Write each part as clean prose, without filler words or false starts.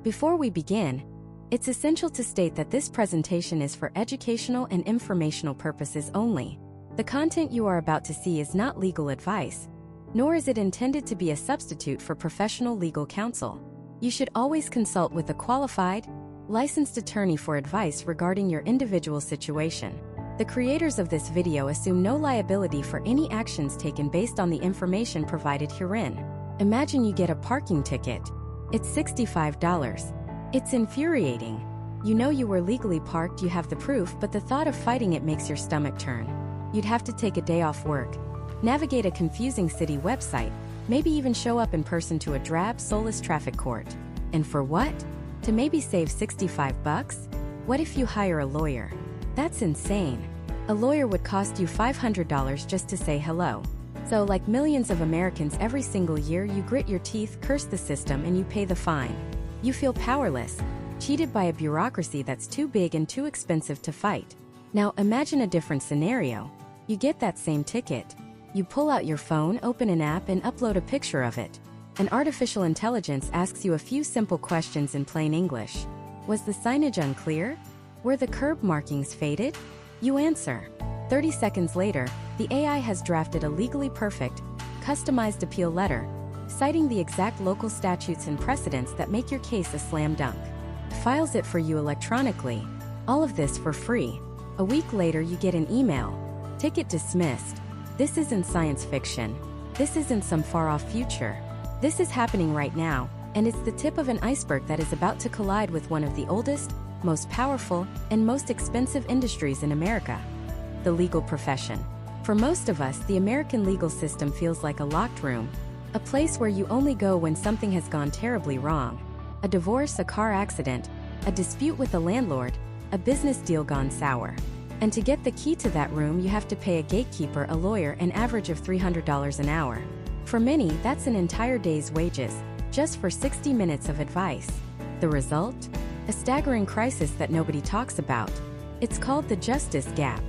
Before we begin, it's essential to state that this presentation is for educational and informational purposes only. The content you are about to see is not legal advice, nor is it intended to be a substitute for professional legal counsel. You should always consult with a qualified, licensed attorney for advice regarding your individual situation. The creators of this video assume no liability for any actions taken based on the information provided herein. Imagine you get a parking ticket. It's $65. It's infuriating. You know you were legally parked, you have the proof, but the thought of fighting it makes your stomach turn. You'd have to take a day off work, navigate a confusing city website, maybe even show up in person to a drab, soulless traffic court. And for what? To maybe save $65? What if you hire a lawyer? That's insane. A lawyer would cost you $500 just to say hello. So, like millions of Americans every single year, you grit your teeth, curse the system, and you pay the fine. You feel powerless, cheated by a bureaucracy that's too big and too expensive to fight. Now, imagine a different scenario. You get that same ticket. You pull out your phone, open an app, and upload a picture of it. An artificial intelligence asks you a few simple questions in plain English. Was the signage unclear? Were the curb markings faded? You answer. 30 seconds later, the AI has drafted a legally perfect, customized appeal letter, citing the exact local statutes and precedents that make your case a slam dunk. Files it for you electronically. All of this for free. A week later, you get an email. Ticket dismissed. This isn't science fiction. This isn't some far-off future. This is happening right now, and it's the tip of an iceberg that is about to collide with one of the oldest, most powerful, and most expensive industries in America: the legal profession. For most of us, the American legal system feels like a locked room, a place where you only go when something has gone terribly wrong. A divorce, a car accident, a dispute with a landlord, a business deal gone sour. And to get the key to that room, you have to pay a gatekeeper, a lawyer, an average of $300 an hour. For many, that's an entire day's wages, just for 60 minutes of advice. The result? A staggering crisis that nobody talks about. It's called the justice gap.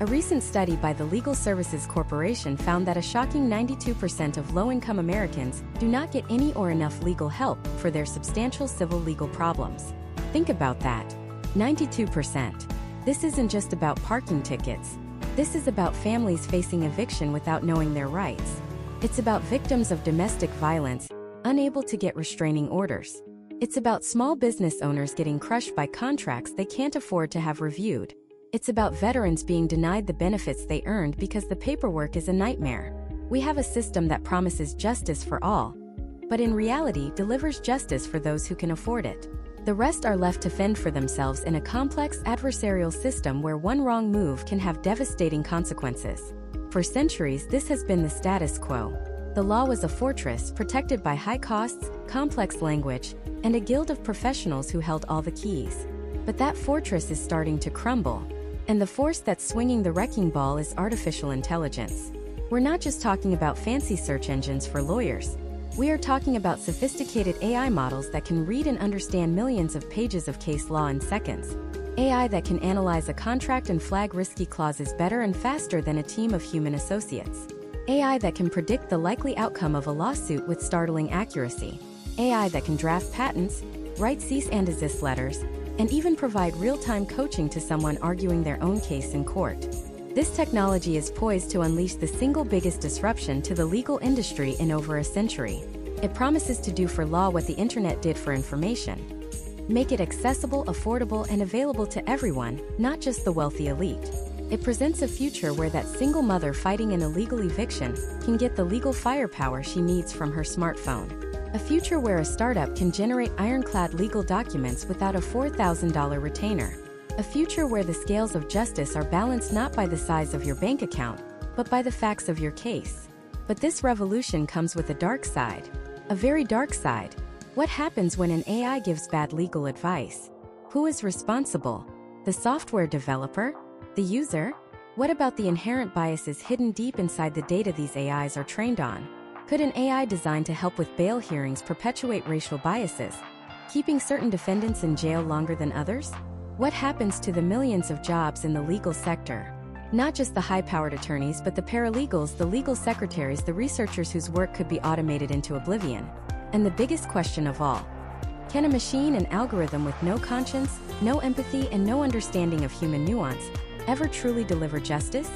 A recent study by the Legal Services Corporation found that a shocking 92% of low-income Americans do not get any or enough legal help for their substantial civil legal problems. Think about that. 92%. This isn't just about parking tickets. This is about families facing eviction without knowing their rights. It's about victims of domestic violence, unable to get restraining orders. It's about small business owners getting crushed by contracts they can't afford to have reviewed. It's about veterans being denied the benefits they earned because the paperwork is a nightmare. We have a system that promises justice for all, but in reality delivers justice for those who can afford it. The rest are left to fend for themselves in a complex adversarial system where one wrong move can have devastating consequences. For centuries, this has been the status quo. The law was a fortress protected by high costs, complex language, and a guild of professionals who held all the keys. But that fortress is starting to crumble, and the force that's swinging the wrecking ball is artificial intelligence. We're not just talking about fancy search engines for lawyers. We are talking about sophisticated AI models that can read and understand millions of pages of case law in seconds. AI that can analyze a contract and flag risky clauses better and faster than a team of human associates. AI that can predict the likely outcome of a lawsuit with startling accuracy. AI that can draft patents, write cease and desist letters, and even provide real-time coaching to someone arguing their own case in court. This technology is poised to unleash the single biggest disruption to the legal industry in over a century. It promises to do for law what the internet did for information. Make it accessible, affordable, and available to everyone, not just the wealthy elite. It presents a future where that single mother fighting an illegal eviction can get the legal firepower she needs from her smartphone. A future where a startup can generate ironclad legal documents without a $4,000 retainer. A future where the scales of justice are balanced not by the size of your bank account, but by the facts of your case. But this revolution comes with a dark side. A very dark side. What happens when an AI gives bad legal advice? Who is responsible? The software developer? The user? What about the inherent biases hidden deep inside the data these AIs are trained on? Could an AI designed to help with bail hearings perpetuate racial biases, keeping certain defendants in jail longer than others? What happens to the millions of jobs in the legal sector? Not just the high-powered attorneys, but the paralegals, the legal secretaries, the researchers whose work could be automated into oblivion. And the biggest question of all, Can a machine, an algorithm with no conscience, no empathy, and no understanding of human nuance, ever truly deliver justice?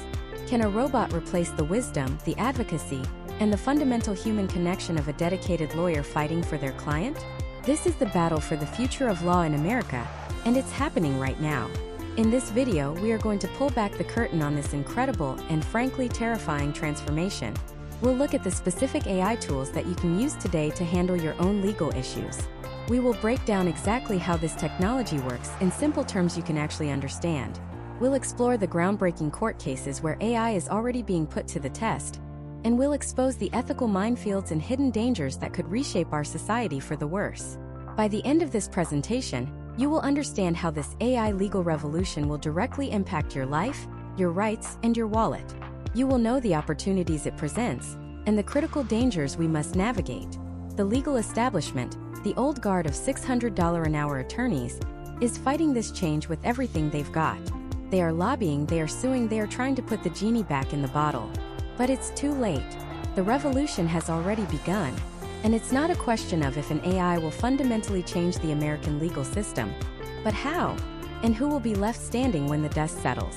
Can a robot replace the wisdom, the advocacy, and the fundamental human connection of a dedicated lawyer fighting for their client? This is the battle for the future of law in America, and it's happening right now. In this video, we are going to pull back the curtain on this incredible and frankly terrifying transformation. We'll look at the specific AI tools that you can use today to handle your own legal issues. We will break down exactly how this technology works in simple terms you can actually understand. We'll explore the groundbreaking court cases where AI is already being put to the test, and we'll expose the ethical minefields and hidden dangers that could reshape our society for the worse. By the end of this presentation, you will understand how this AI legal revolution will directly impact your life, your rights, and your wallet. You will know the opportunities it presents, and the critical dangers we must navigate. The legal establishment, the old guard of $600 an hour attorneys, is fighting this change with everything they've got. They are lobbying, they are suing, they are trying to put the genie back in the bottle. But it's too late. The revolution has already begun. And it's not a question of if an AI will fundamentally change the American legal system, but how, and who will be left standing when the dust settles.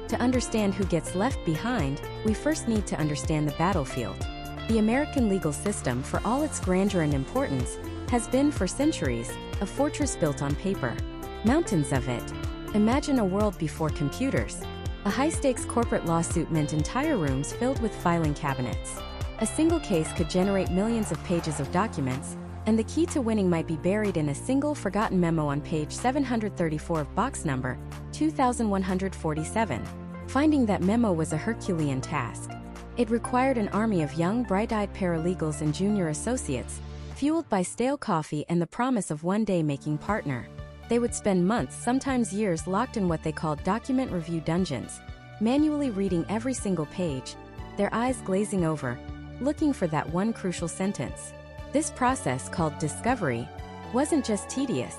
To understand who gets left behind, we first need to understand the battlefield. The American legal system, for all its grandeur and importance, has been for centuries a fortress built on paper. Mountains of it. Imagine a world before computers. A high-stakes corporate lawsuit meant entire rooms filled with filing cabinets. A single case could generate millions of pages of documents, and the key to winning might be buried in a single forgotten memo on page 734 of box number 2147. Finding that memo was a Herculean task. It required an army of young, bright-eyed paralegals and junior associates, fueled by stale coffee and the promise of one day making partner. They would spend months, sometimes years, locked in what they called document review dungeons, manually reading every single page, their eyes glazing over, looking for that one crucial sentence. This process, called discovery, wasn't just tedious,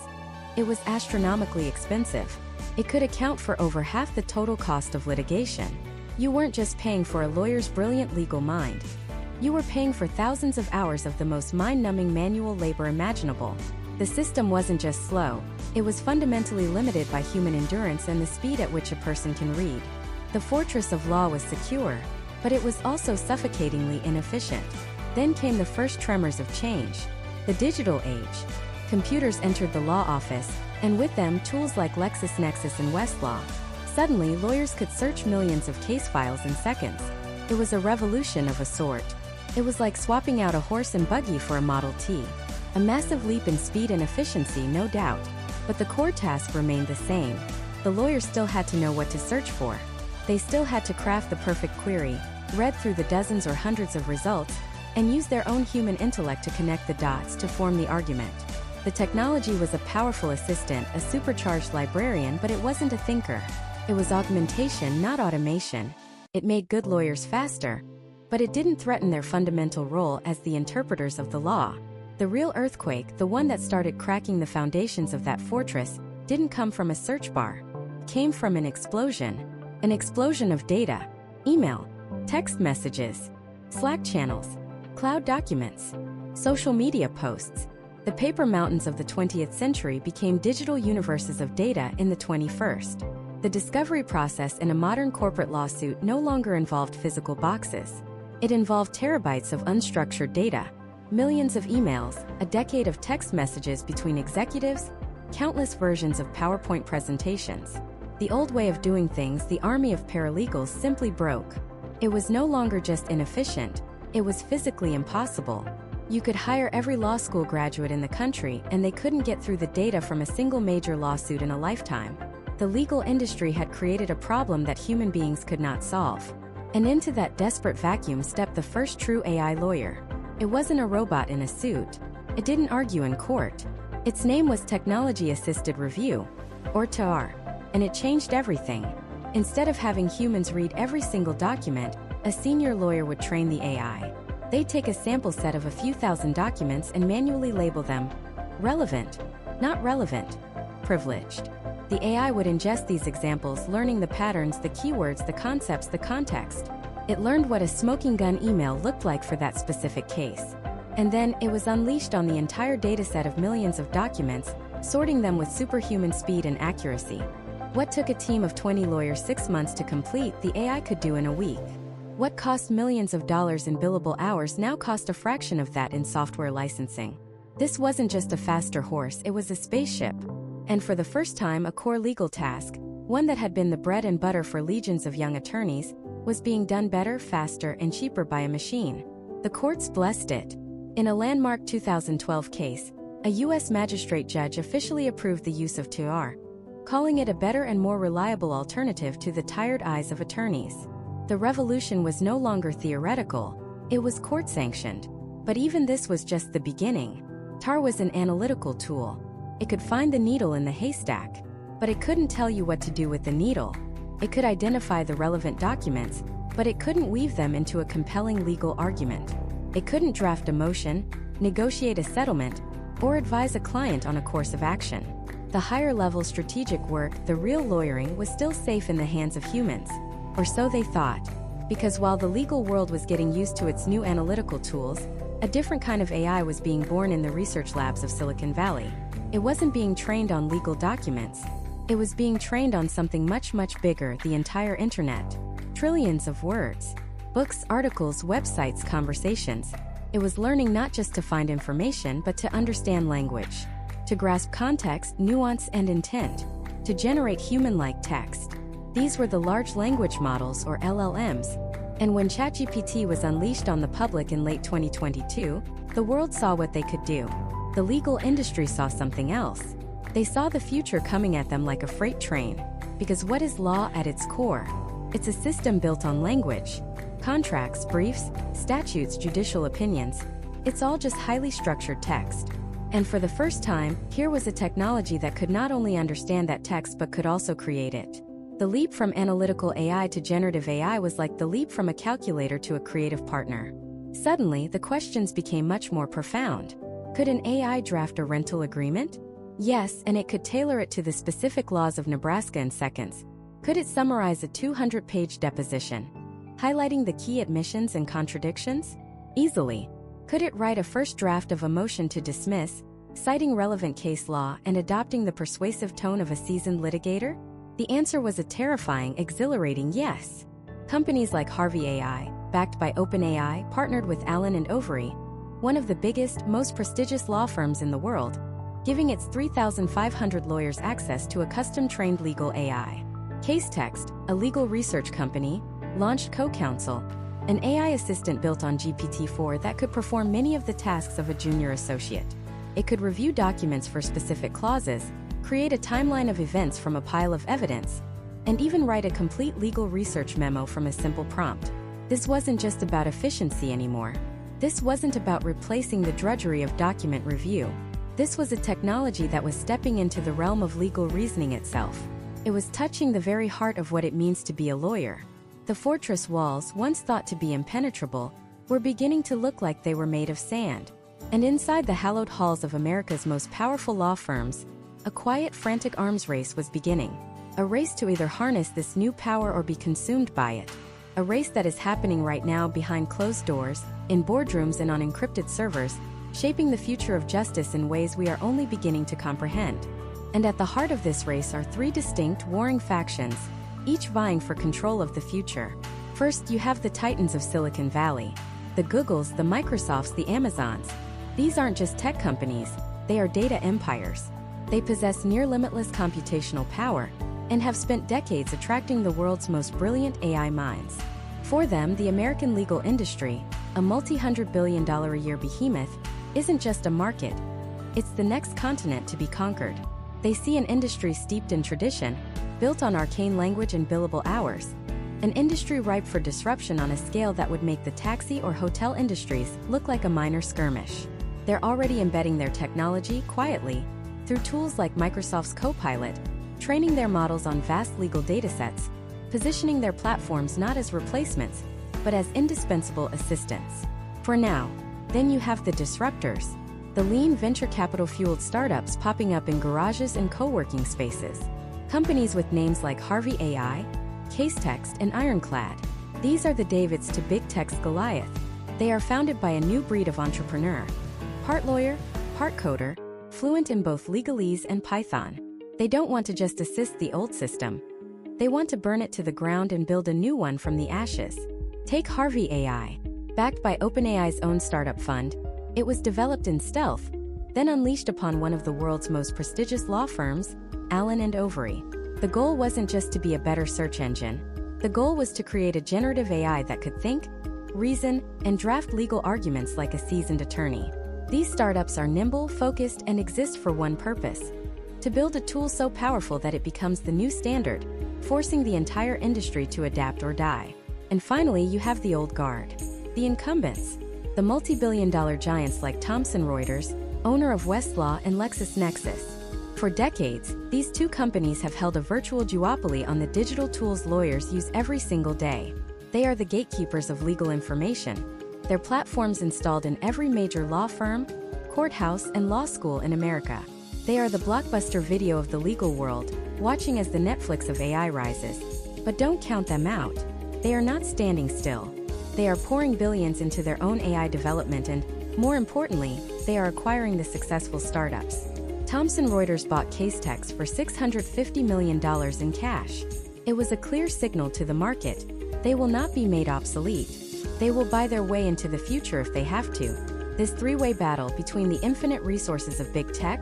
it was astronomically expensive. It could account for over half the total cost of litigation. You weren't just paying for a lawyer's brilliant legal mind. You were paying for thousands of hours of the most mind-numbing manual labor imaginable. The system wasn't just slow, it was fundamentally limited by human endurance and the speed at which a person can read. The fortress of law was secure, but it was also suffocatingly inefficient. Then came the first tremors of change. The digital age. Computers entered the law office, and with them tools like LexisNexis and Westlaw. Suddenly, lawyers could search millions of case files in seconds. It was a revolution of a sort. It was like swapping out a horse and buggy for a Model T. A massive leap in speed and efficiency, no doubt. But the core task remained the same. The lawyers still had to know what to search for. They still had to craft the perfect query, read through the dozens or hundreds of results, and use their own human intellect to connect the dots to form the argument. The technology was a powerful assistant, a supercharged librarian, but it wasn't a thinker. It was augmentation, not automation. It made good lawyers faster, but it didn't threaten their fundamental role as the interpreters of the law. The real earthquake, the one that started cracking the foundations of that fortress, didn't come from a search bar. It came from an explosion of data, email, text messages, Slack channels, cloud documents, social media posts. The paper mountains of the 20th century became digital universes of data in the 21st. The discovery process in a modern corporate lawsuit no longer involved physical boxes. It involved terabytes of unstructured data, millions of emails, a decade of text messages between executives, countless versions of PowerPoint presentations. The old way of doing things, the army of paralegals, simply broke. It was no longer just inefficient, it was physically impossible. You could hire every law school graduate in the country, and they couldn't get through the data from a single major lawsuit in a lifetime. The legal industry had created a problem that human beings could not solve. And into that desperate vacuum stepped the first true AI lawyer. It wasn't a robot in a suit. It didn't argue in court. Its name was Technology-Assisted Review, or TAR, and it changed everything. Instead of having humans read every single document, a senior lawyer would train the AI. They'd take a sample set of a few thousand documents and manually label them relevant, not relevant, privileged. The AI would ingest these examples, learning the patterns, the keywords, the concepts, the context. It learned what a smoking gun email looked like for that specific case. And then, it was unleashed on the entire dataset of millions of documents, sorting them with superhuman speed and accuracy. What took a team of 20 lawyers 6 months to complete, the AI could do in a week. What cost millions of dollars in billable hours now cost a fraction of that in software licensing. This wasn't just a faster horse, it was a spaceship. And for the first time, a core legal task, one that had been the bread and butter for legions of young attorneys, was being done better, faster, and cheaper by a machine. The courts blessed it. In a landmark 2012 case, a U.S. magistrate judge officially approved the use of TR, calling it a better and more reliable alternative to the tired eyes of attorneys. The revolution was no longer theoretical, it was court-sanctioned. But even this was just the beginning. TAR was an analytical tool. It could find the needle in the haystack, but it couldn't tell you what to do with the needle. It could identify the relevant documents, but it couldn't weave them into a compelling legal argument. It couldn't draft a motion, negotiate a settlement, or advise a client on a course of action. The higher-level strategic work, the real lawyering, was still safe in the hands of humans. Or so they thought. Because while the legal world was getting used to its new analytical tools, a different kind of AI was being born in the research labs of Silicon Valley. It wasn't being trained on legal documents. It was being trained on something much, much bigger, the entire internet. Trillions of words. Books, articles, websites, conversations. It was learning not just to find information but to understand language. To grasp context, nuance, and intent. To generate human-like text. These were the large language models, or LLMs. And when ChatGPT was unleashed on the public in late 2022, the world saw what they could do. The legal industry saw something else. They saw the future coming at them like a freight train. Because what is law at its core? It's a system built on language. Contracts, briefs, statutes, judicial opinions. It's all just highly structured text. And for the first time, here was a technology that could not only understand that text but could also create it. The leap from analytical AI to generative AI was like the leap from a calculator to a creative partner. Suddenly, the questions became much more profound. Could an AI draft a rental agreement? Yes, and it could tailor it to the specific laws of Nebraska in seconds. Could it summarize a 200-page deposition, highlighting the key admissions and contradictions? Easily. Could it write a first draft of a motion to dismiss, citing relevant case law and adopting the persuasive tone of a seasoned litigator? The answer was a terrifying, exhilarating yes. Companies like Harvey AI, backed by OpenAI, partnered with Allen & Overy, one of the biggest, most prestigious law firms in the world, giving its 3,500 lawyers access to a custom-trained legal AI. CaseText, a legal research company, launched CoCounsel, an AI assistant built on GPT-4 that could perform many of the tasks of a junior associate. It could review documents for specific clauses, create a timeline of events from a pile of evidence, and even write a complete legal research memo from a simple prompt. This wasn't just about efficiency anymore. This wasn't about replacing the drudgery of document review. This was a technology that was stepping into the realm of legal reasoning itself. It was touching the very heart of what it means to be a lawyer. The fortress walls, once thought to be impenetrable, were beginning to look like they were made of sand. And inside the hallowed halls of America's most powerful law firms, a quiet, frantic arms race was beginning. A race to either harness this new power or be consumed by it. A race that is happening right now behind closed doors, in boardrooms and on encrypted servers, shaping the future of justice in ways we are only beginning to comprehend. And at the heart of this race are three distinct, warring factions, each vying for control of the future. First, you have the titans of Silicon Valley. The Googles, the Microsofts, the Amazons. These aren't just tech companies, they are data empires. They possess near-limitless computational power and have spent decades attracting the world's most brilliant AI minds. For them, the American legal industry, a multi-hundred-billion-dollar-a-year behemoth, isn't just a market, it's the next continent to be conquered. They see an industry steeped in tradition, built on arcane language and billable hours. An industry ripe for disruption on a scale that would make the taxi or hotel industries look like a minor skirmish. They're already embedding their technology quietly, through tools like Microsoft's Copilot, training their models on vast legal datasets, positioning their platforms not as replacements, but as indispensable assistants. For now. Then you have the disruptors, the lean venture capital-fueled startups popping up in garages and co-working spaces. Companies with names like Harvey AI, CaseText, and Ironclad. These are the Davids to Big Tech's Goliath. They are founded by a new breed of entrepreneur. Part lawyer, part coder, fluent in both legalese and Python. They don't want to just assist the old system. They want to burn it to the ground and build a new one from the ashes. Take Harvey AI. Backed by OpenAI's own startup fund, it was developed in stealth, then unleashed upon one of the world's most prestigious law firms, Allen & Overy. The goal wasn't just to be a better search engine. The goal was to create a generative AI that could think, reason, and draft legal arguments like a seasoned attorney. These startups are nimble, focused, and exist for one purpose: to build a tool so powerful that it becomes the new standard, forcing the entire industry to adapt or die. And finally, you have the old guard. The incumbents. The multi-billion-dollar giants like Thomson Reuters, owner of Westlaw and LexisNexis. For decades, these two companies have held a virtual duopoly on the digital tools lawyers use every single day. They are the gatekeepers of legal information. Their platforms installed in every major law firm, courthouse, and law school in America. They are the blockbuster video of the legal world, watching as the Netflix of AI rises. But don't count them out. They are not standing still. They are pouring billions into their own AI development and, more importantly, they are acquiring the successful startups. Thomson Reuters bought Casetext for $650 million in cash. It was a clear signal to the market. They will not be made obsolete. They will buy their way into the future if they have to. This three-way battle between the infinite resources of big tech,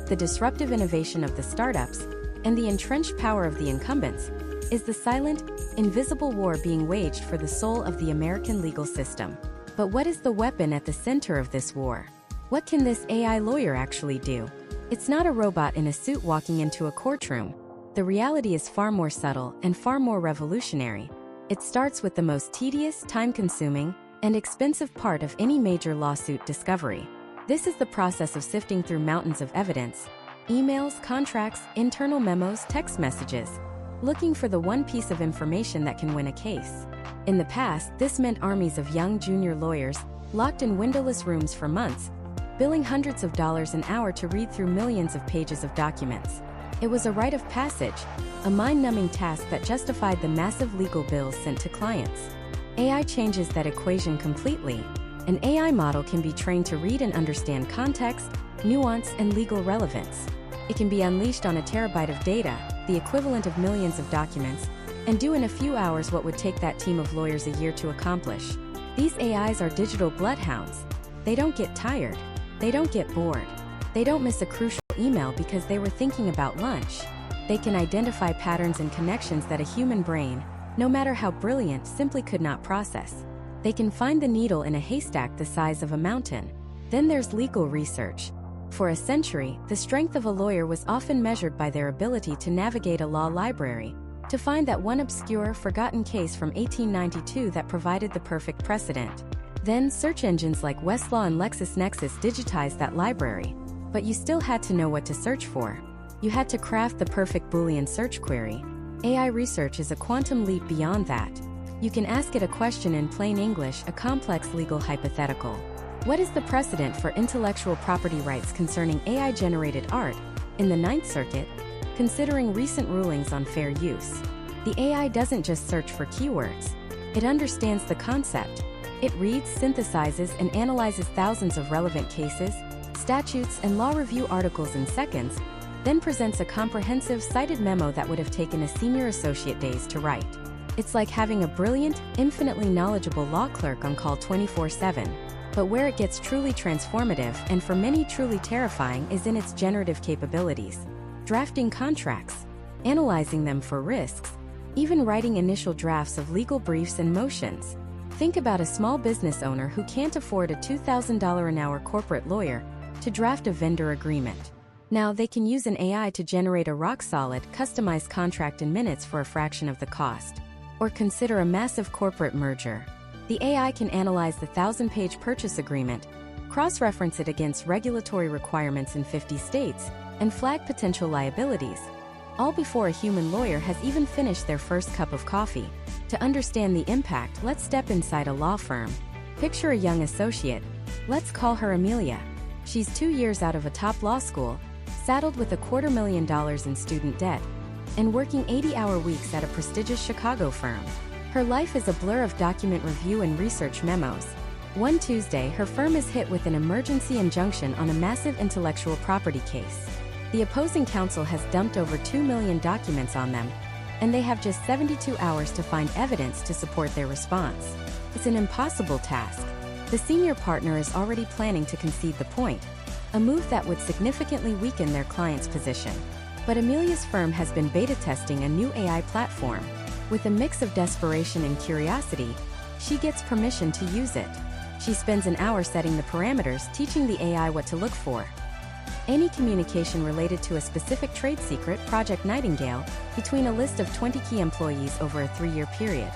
the disruptive innovation of the startups, and the entrenched power of the incumbents is the silent, invisible war being waged for the soul of the American legal system. But what is the weapon at the center of this war? What can this AI lawyer actually do? It's not a robot in a suit walking into a courtroom. The reality is far more subtle and far more revolutionary. It starts with the most tedious, time-consuming, and expensive part of any major lawsuit discovery. This is the process of sifting through mountains of evidence, emails, contracts, internal memos, text messages, looking for the one piece of information that can win a case. In the past, this meant armies of young junior lawyers, locked in windowless rooms for months, billing hundreds of dollars an hour to read through millions of pages of documents. It was a rite of passage, a mind-numbing task that justified the massive legal bills sent to clients. AI changes that equation completely. An AI model can be trained to read and understand context, nuance, and legal relevance. It can be unleashed on a terabyte of data, the equivalent of millions of documents, and do in a few hours what would take that team of lawyers a year to accomplish. These AIs are digital bloodhounds. They don't get tired. They don't get bored. They don't miss a crucial email because they were thinking about lunch. They can identify patterns and connections that a human brain, no matter how brilliant, simply could not process. They can find the needle in a haystack the size of a mountain. Then there's legal research. For a century, the strength of a lawyer was often measured by their ability to navigate a law library, to find that one obscure, forgotten case from 1892 that provided the perfect precedent. Then, search engines like Westlaw and LexisNexis digitized that library. But you still had to know what to search for. You had to craft the perfect Boolean search query. AI research is a quantum leap beyond that. You can ask it a question in plain English, a complex legal hypothetical. What is the precedent for intellectual property rights concerning AI-generated art in the Ninth Circuit, considering recent rulings on fair use? The AI doesn't just search for keywords. It understands the concept. It reads, synthesizes, and analyzes thousands of relevant cases, statutes, and law review articles in seconds, then presents a comprehensive, cited memo that would have taken a senior associate days to write. It's like having a brilliant, infinitely knowledgeable law clerk on call 24/7. But where it gets truly transformative, and for many truly terrifying, is in its generative capabilities. Drafting contracts, analyzing them for risks, even writing initial drafts of legal briefs and motions. Think about a small business owner who can't afford a $2,000 an hour corporate lawyer to draft a vendor agreement. Now they can use an AI to generate a rock-solid, customized contract in minutes for a fraction of the cost. Or consider a massive corporate merger. The AI can analyze the 1,000-page purchase agreement, cross-reference it against regulatory requirements in 50 states, and flag potential liabilities, all before a human lawyer has even finished their first cup of coffee. To understand the impact, let's step inside a law firm. Picture a young associate. Let's call her Amelia. She's 2 years out of a top law school, saddled with $250,000 in student debt, and working 80-hour weeks at a prestigious Chicago firm. Her life is a blur of document review and research memos, One Tuesday, her firm is hit with an emergency injunction on a massive intellectual property case. The opposing counsel has dumped over 2 million documents on them, and they have just 72 hours to find evidence to support their response. It's an impossible task. The senior partner is already planning to concede the point, a move that would significantly weaken their client's position. But Amelia's firm has been beta testing a new AI platform. With a mix of desperation and curiosity, she gets permission to use it. She spends an hour setting the parameters, teaching the AI what to look for. Any communication related to a specific trade secret, Project Nightingale, between a list of 20 key employees over a 3-year period.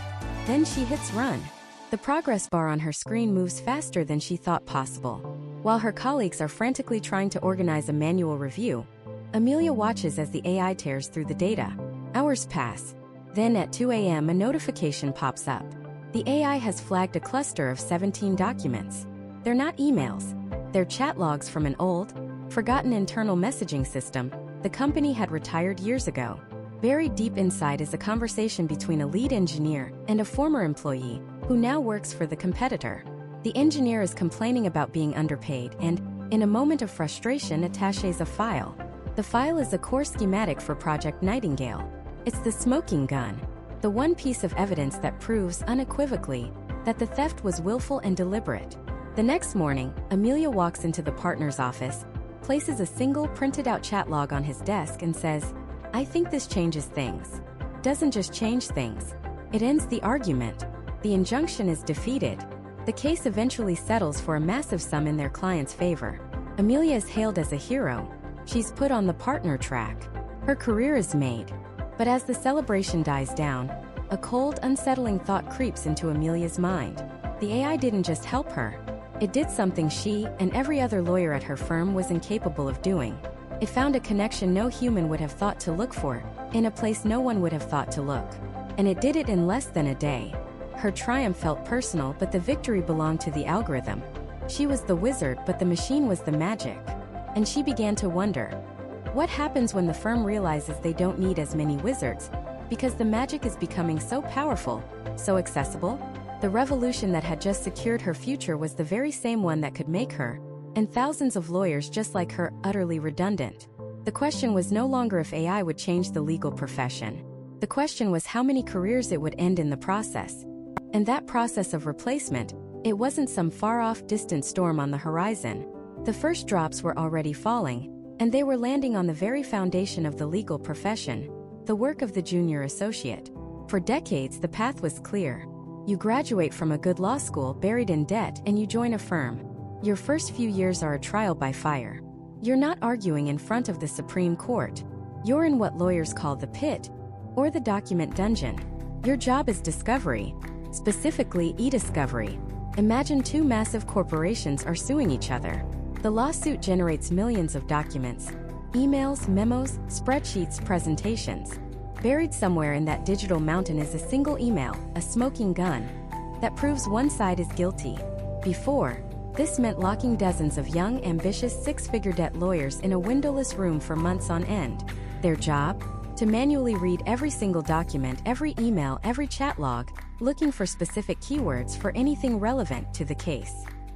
Then she hits run. The progress bar on her screen moves faster than she thought possible. While her colleagues are frantically trying to organize a manual review, Amelia watches as the AI tears through the data. Hours pass. Then at 2 a.m. a notification pops up. The AI has flagged a cluster of 17 documents. They're not emails. They're chat logs from an old, forgotten internal messaging system the company had retired years ago. Buried deep inside is a conversation between a lead engineer and a former employee who now works for the competitor. The engineer is complaining about being underpaid and, in a moment of frustration, attaches a file. The file is a core schematic for Project Nightingale. It's the smoking gun. The one piece of evidence that proves unequivocally that the theft was willful and deliberate. The next morning, Amelia walks into the partner's office, places a single printed-out chat log on his desk and says, "I think this changes things." Doesn't just change things. It ends the argument. The injunction is defeated. The case eventually settles for a massive sum in their client's favor. Amelia is hailed as a hero. She's put on the partner track. Her career is made. But as the celebration dies down, a cold, unsettling thought creeps into Amelia's mind. The AI didn't just help her. It did something she and every other lawyer at her firm was incapable of doing. It found a connection no human would have thought to look for, in a place no one would have thought to look. And it did it in less than a day. Her triumph felt personal, but the victory belonged to the algorithm. She was the wizard, but the machine was the magic. And she began to wonder, what happens when the firm realizes they don't need as many wizards, because the magic is becoming so powerful, so accessible? The revolution that had just secured her future was the very same one that could make her, and thousands of lawyers just like her, utterly redundant. The question was no longer if AI would change the legal profession. The question was how many careers it would end in the process. And that process of replacement, it wasn't some far-off distant storm on the horizon. The first drops were already falling, and they were landing on the very foundation of the legal profession, the work of the junior associate. For decades, the path was clear. You graduate from a good law school buried in debt and you join a firm. Your first few years are a trial by fire. You're not arguing in front of the Supreme Court. You're in what lawyers call the pit, or the document dungeon. Your job is discovery, specifically e-discovery. Imagine two massive corporations are suing each other. The lawsuit generates millions of documents, emails, memos, spreadsheets, presentations. Buried somewhere in that digital mountain is a single email, a smoking gun, that proves one side is guilty. Before, this meant locking dozens of young, ambitious six-figure debt lawyers in a windowless room for months on end. Their job? To manually read every single document, every email, every chat log, looking for specific keywords for anything relevant to the case.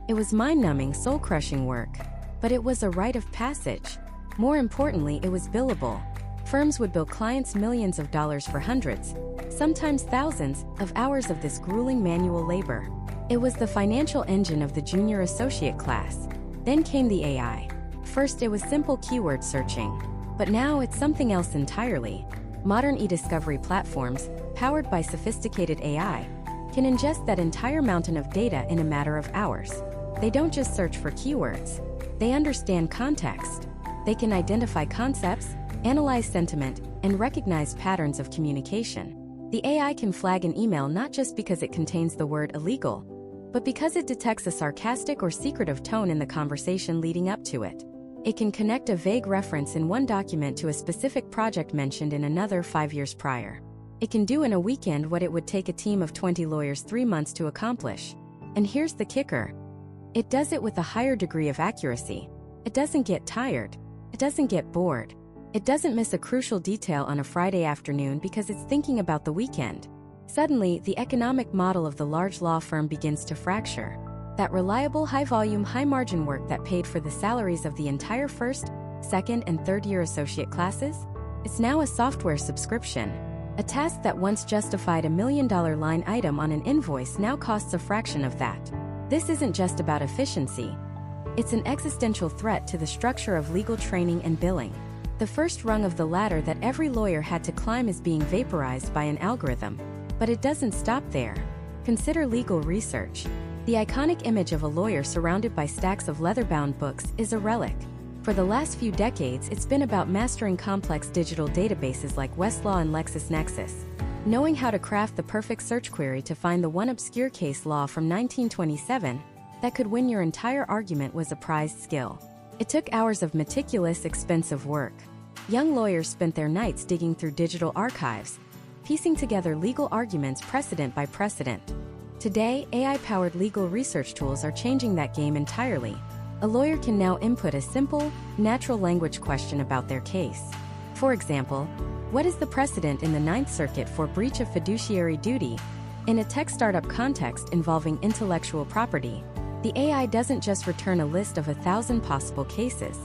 It was mind-numbing, soul-crushing work. But it was a rite of passage. More importantly, it was billable. Firms would bill clients millions of dollars for hundreds, sometimes thousands, of hours of this grueling manual labor. It was the financial engine of the junior associate class. Then came the AI. First, it was simple keyword searching. But now it's something else entirely. Modern e-discovery platforms, powered by sophisticated AI, can ingest that entire mountain of data in a matter of hours. They don't just search for keywords. They understand context. They can identify concepts, analyze sentiment, and recognize patterns of communication. The AI can flag an email not just because it contains the word illegal, but because it detects a sarcastic or secretive tone in the conversation leading up to it. It can connect a vague reference in one document to a specific project mentioned in another 5 years prior. It can do in a weekend what it would take a team of 20 lawyers 3 months to accomplish. And here's the kicker. It does it with a higher degree of accuracy. It doesn't get tired. It doesn't get bored. It doesn't miss a crucial detail on a Friday afternoon because it's thinking about the weekend. Suddenly, the economic model of the large law firm begins to fracture. That reliable, high-volume, high-margin work that paid for the salaries of the entire first, second, and third-year associate classes? It's now a software subscription. A task that once justified $1 million line item on an invoice now costs a fraction of that. This isn't just about efficiency. It's an existential threat to the structure of legal training and billing. The first rung of the ladder that every lawyer had to climb is being vaporized by an algorithm. But it doesn't stop there. Consider legal research. The iconic image of a lawyer surrounded by stacks of leather-bound books is a relic. For the last few decades, it's been about mastering complex digital databases like Westlaw and LexisNexis. Knowing how to craft the perfect search query to find the one obscure case law from 1927 that could win your entire argument was a prized skill. It took hours of meticulous, expensive work. Young lawyers spent their nights digging through digital archives, piecing together legal arguments precedent by precedent. Today, AI-powered legal research tools are changing that game entirely. A lawyer can now input a simple, natural language question about their case. For example, what is the precedent in the Ninth Circuit for breach of fiduciary duty? In a tech startup context involving intellectual property, the AI doesn't just return a list of 1,000 possible cases.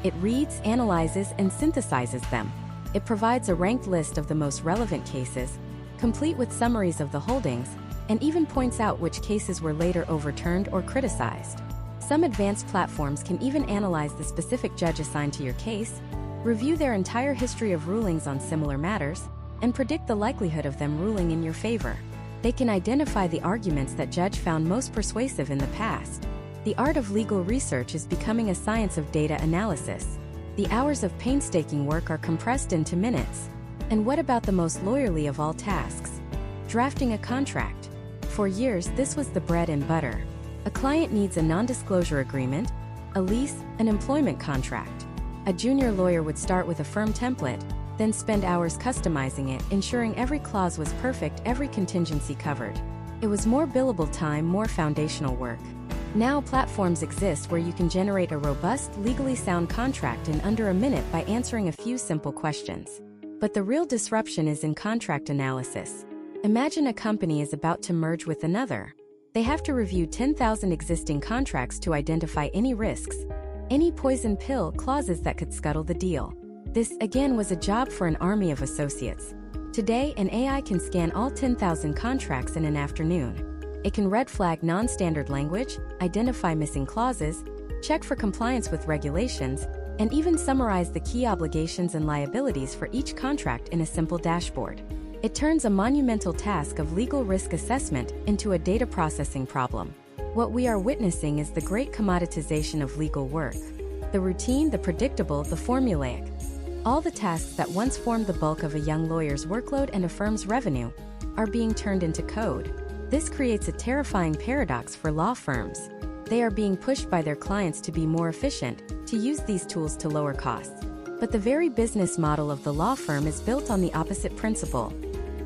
It reads, analyzes, and synthesizes them. It provides a ranked list of the most relevant cases, complete with summaries of the holdings, and even points out which cases were later overturned or criticized. Some advanced platforms can even analyze the specific judge assigned to your case, review their entire history of rulings on similar matters, and predict the likelihood of them ruling in your favor. They can identify the arguments that judge found most persuasive in the past. The art of legal research is becoming a science of data analysis. The hours of painstaking work are compressed into minutes. And what about the most lawyerly of all tasks? Drafting a contract. For years, this was the bread and butter. A client needs a non-disclosure agreement, a lease, an employment contract. A junior lawyer would start with a firm template, then spend hours customizing it, ensuring every clause was perfect, every contingency covered. It was more billable time, more foundational work. Now platforms exist where you can generate a robust, legally sound contract in under a minute by answering a few simple questions. But the real disruption is in contract analysis. Imagine a company is about to merge with another. They have to review 10,000 existing contracts to identify any risks, any poison pill clauses that could scuttle the deal. This, again, was a job for an army of associates. Today, an AI can scan all 10,000 contracts in an afternoon. It can red flag non-standard language, identify missing clauses, check for compliance with regulations, and even summarize the key obligations and liabilities for each contract in a simple dashboard. It turns a monumental task of legal risk assessment into a data processing problem. What we are witnessing is the great commoditization of legal work. The routine, the predictable, the formulaic. All the tasks that once formed the bulk of a young lawyer's workload and a firm's revenue are being turned into code. This creates a terrifying paradox for law firms. They are being pushed by their clients to be more efficient, to use these tools to lower costs. But the very business model of the law firm is built on the opposite principle: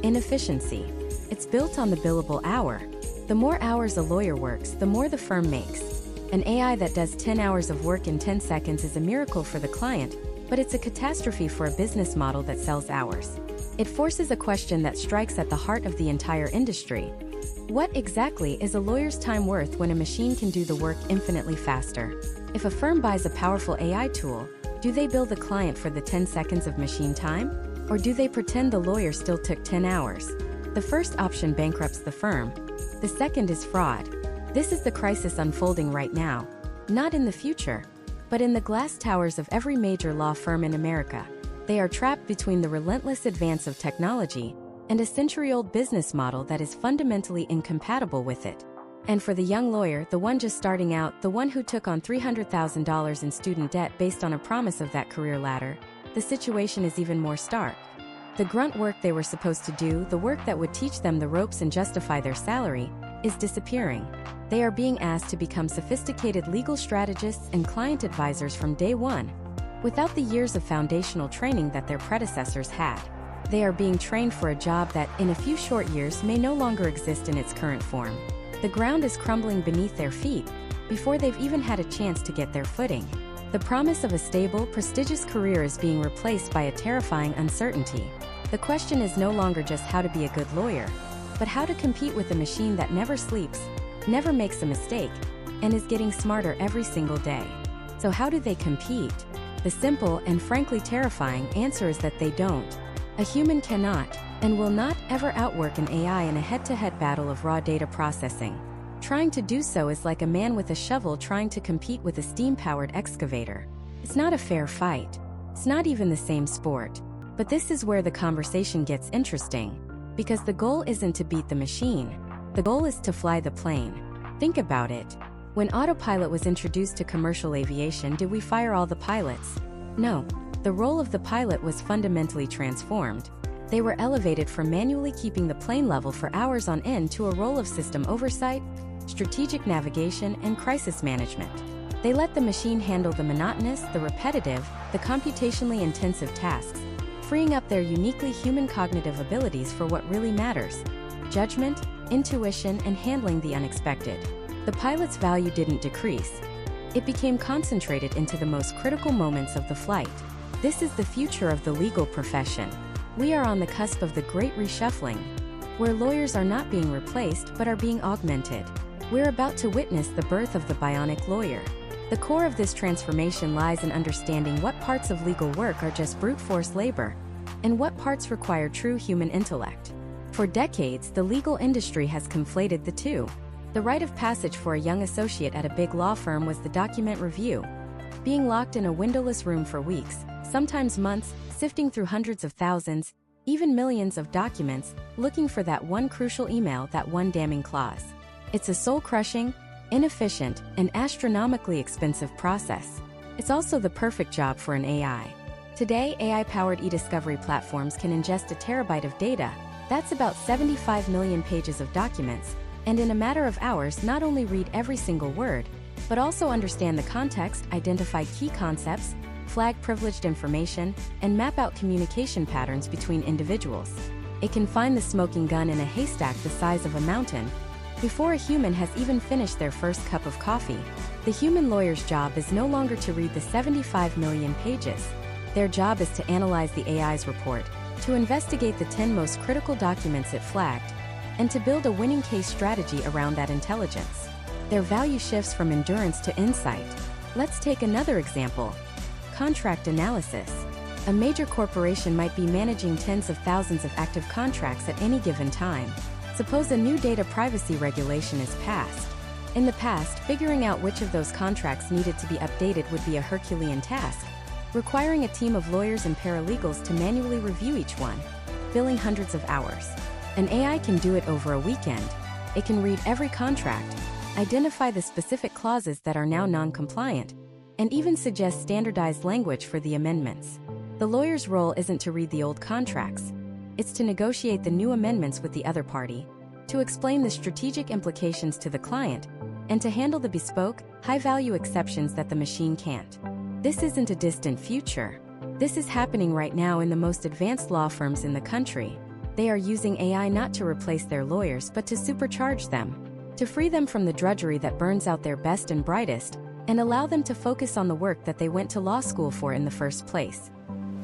inefficiency. It's built on the billable hour. The more hours a lawyer works, the more the firm makes. An AI that does 10 hours of work in 10 seconds is a miracle for the client, but it's a catastrophe for a business model that sells hours. It forces a question that strikes at the heart of the entire industry. What exactly is a lawyer's time worth when a machine can do the work infinitely faster? If a firm buys a powerful AI tool, do they bill the client for the 10 seconds of machine time? Or do they pretend the lawyer still took 10 hours? The first option bankrupts the firm. The second is fraud. This is the crisis unfolding right now. Not in the future, but in the glass towers of every major law firm in America. They are trapped between the relentless advance of technology and a century-old business model that is fundamentally incompatible with it. And for the young lawyer, the one just starting out, the one who took on $300,000 in student debt based on a promise of that career ladder, the situation is even more stark. The grunt work they were supposed to do, the work that would teach them the ropes and justify their salary, is disappearing. They are being asked to become sophisticated legal strategists and client advisors from day one, without the years of foundational training that their predecessors had. They are being trained for a job that, in a few short years, may no longer exist in its current form. The ground is crumbling beneath their feet, before they've even had a chance to get their footing. The promise of a stable, prestigious career is being replaced by a terrifying uncertainty. The question is no longer just how to be a good lawyer, but how to compete with a machine that never sleeps, never makes a mistake, and is getting smarter every single day. So how do they compete? The simple and frankly terrifying answer is that they don't. A human cannot, and will not ever outwork an AI in a head-to-head battle of raw data processing. Trying to do so is like a man with a shovel trying to compete with a steam-powered excavator. It's not a fair fight. It's not even the same sport. But this is where the conversation gets interesting. Because the goal isn't to beat the machine. The goal is to fly the plane. Think about it. When autopilot was introduced to commercial aviation, did we fire all the pilots? No. The role of the pilot was fundamentally transformed. They were elevated from manually keeping the plane level for hours on end to a role of system oversight, strategic navigation, and crisis management. They let the machine handle the monotonous, the repetitive, the computationally intensive tasks, freeing up their uniquely human cognitive abilities for what really matters: judgment, intuition, and handling the unexpected. The pilot's value didn't decrease. It became concentrated into the most critical moments of the flight. This is the future of the legal profession. We are on the cusp of the great reshuffling, where lawyers are not being replaced but are being augmented. We're about to witness the birth of the bionic lawyer. The core of this transformation lies in understanding what parts of legal work are just brute force labor, and what parts require true human intellect. For decades, the legal industry has conflated the two. The rite of passage for a young associate at a big law firm was the document review. Being locked in a windowless room for weeks, sometimes months, sifting through hundreds of thousands, even millions of documents, looking for that one crucial email, that one damning clause. It's a soul-crushing, inefficient, and astronomically expensive process. It's also the perfect job for an AI. Today, AI-powered e-discovery platforms can ingest a terabyte of data. That's about 75 million pages of documents, and in a matter of hours not only read every single word, but also understand the context, identify key concepts, flag privileged information, and map out communication patterns between individuals. It can find the smoking gun in a haystack the size of a mountain before a human has even finished their first cup of coffee. The human lawyer's job is no longer to read the 75 million pages. Their job is to analyze the AI's report, to investigate the 10 most critical documents it flagged, and to build a winning case strategy around that intelligence. Their value shifts from endurance to insight. Let's take another example. Contract analysis. A major corporation might be managing tens of thousands of active contracts at any given time. Suppose a new data privacy regulation is passed. In the past, figuring out which of those contracts needed to be updated would be a Herculean task, requiring a team of lawyers and paralegals to manually review each one, billing hundreds of hours. An AI can do it over a weekend. It can read every contract, identify the specific clauses that are now non-compliant, and even suggest standardized language for the amendments. The lawyer's role isn't to read the old contracts. It's to negotiate the new amendments with the other party, to explain the strategic implications to the client, and to handle the bespoke, high-value exceptions that the machine can't. This isn't a distant future. This is happening right now in the most advanced law firms in the country. They are using AI not to replace their lawyers but to supercharge them, to free them from the drudgery that burns out their best and brightest, and allow them to focus on the work that they went to law school for in the first place: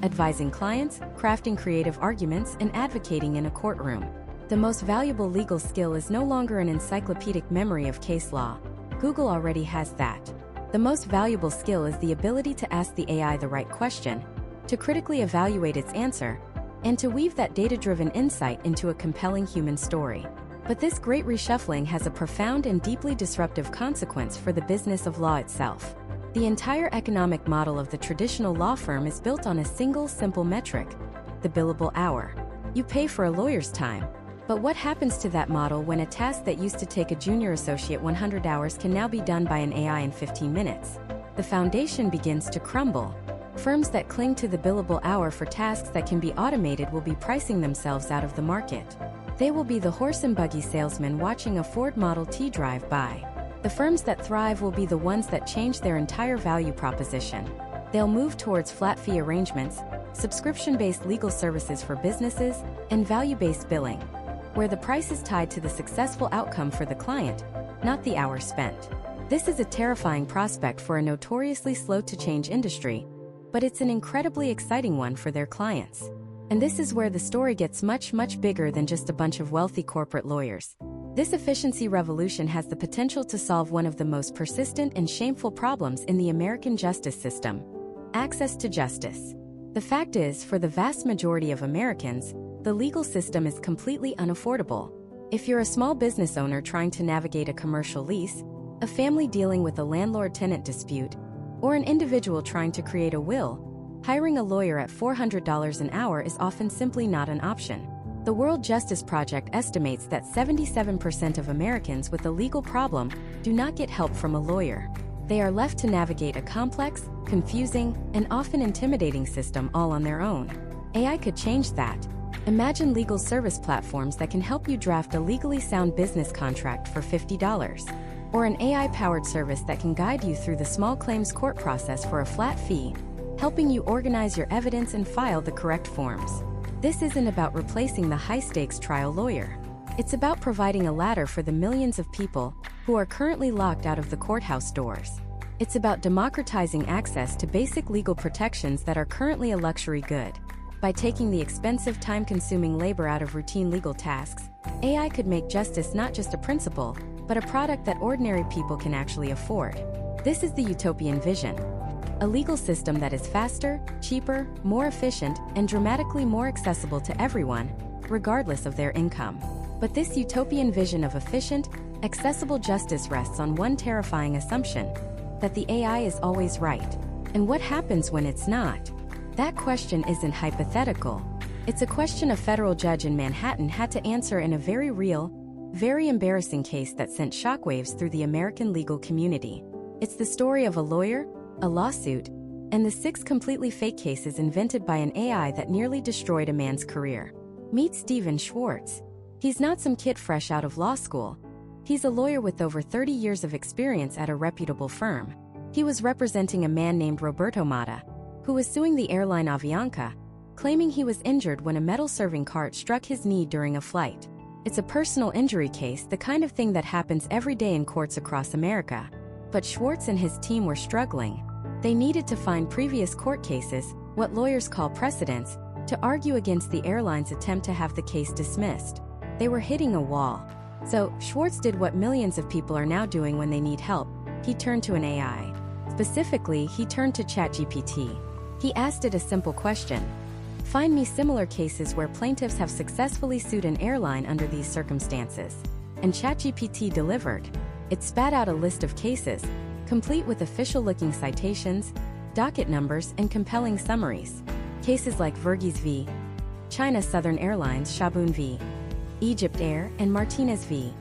advising clients, crafting creative arguments, and advocating in a courtroom. The most valuable legal skill is no longer an encyclopedic memory of case law. Google already has that. The most valuable skill is the ability to ask the AI the right question, to critically evaluate its answer, and to weave that data-driven insight into a compelling human story. But this great reshuffling has a profound and deeply disruptive consequence for the business of law itself. The entire economic model of the traditional law firm is built on a single simple metric: the billable hour. You pay for a lawyer's time. But what happens to that model when a task that used to take a junior associate 100 hours can now be done by an AI in 15 minutes? The foundation begins to crumble. Firms that cling to the billable hour for tasks that can be automated will be pricing themselves out of the market. They will be the horse and buggy salesman watching a Ford Model T drive by. The firms that thrive will be the ones that change their entire value proposition. They'll move towards flat fee arrangements, subscription-based legal services for businesses, and value-based billing, where the price is tied to the successful outcome for the client, not the hour spent. This is a terrifying prospect for a notoriously slow-to-change industry, but it's an incredibly exciting one for their clients. And this is where the story gets much, much bigger than just a bunch of wealthy corporate lawyers. This efficiency revolution has the potential to solve one of the most persistent and shameful problems in the American justice system: access to justice. The fact is, for the vast majority of Americans, the legal system is completely unaffordable. If you're a small business owner trying to navigate a commercial lease, a family dealing with a landlord-tenant dispute, or an individual trying to create a will, hiring a lawyer at $400 an hour is often simply not an option. The World Justice Project estimates that 77% of Americans with a legal problem do not get help from a lawyer. They are left to navigate a complex, confusing, and often intimidating system all on their own. AI could change that. Imagine legal service platforms that can help you draft a legally sound business contract for $50. Or an AI-powered service that can guide you through the small claims court process for a flat fee, helping you organize your evidence and file the correct forms. This isn't about replacing the high-stakes trial lawyer. It's about providing a ladder for the millions of people who are currently locked out of the courthouse doors. It's about democratizing access to basic legal protections that are currently a luxury good. By taking the expensive, time-consuming labor out of routine legal tasks, AI could make justice not just a principle, but a product that ordinary people can actually afford. This is the utopian vision. A legal system that is faster, cheaper, more efficient, and dramatically more accessible to everyone, regardless of their income. But this utopian vision of efficient, accessible justice rests on one terrifying assumption: that the AI is always right. And what happens when it's not? That question isn't hypothetical. It's a question a federal judge in Manhattan had to answer in a very real, very embarrassing case that sent shockwaves through the American legal community. It's the story of a lawyer, a lawsuit, and the 6 completely fake cases invented by an AI that nearly destroyed a man's career. Meet Steven Schwartz. He's not some kid fresh out of law school. He's a lawyer with over 30 years of experience at a reputable firm. He was representing a man named Roberto Mata, who was suing the airline Avianca, claiming he was injured when a metal-serving cart struck his knee during a flight. It's a personal injury case, the kind of thing that happens every day in courts across America. But Schwartz and his team were struggling. They needed to find previous court cases, what lawyers call precedents, to argue against the airline's attempt to have the case dismissed. They were hitting a wall. So, Schwartz did what millions of people are now doing when they need help. He turned to an AI. Specifically, he turned to ChatGPT. He asked it a simple question: find me similar cases where plaintiffs have successfully sued an airline under these circumstances. And ChatGPT delivered. It spat out a list of cases, complete with official-looking citations, docket numbers, and compelling summaries. Cases like Verghese v. China Southern Airlines, Shaboon v. Egypt Air, and Martinez v.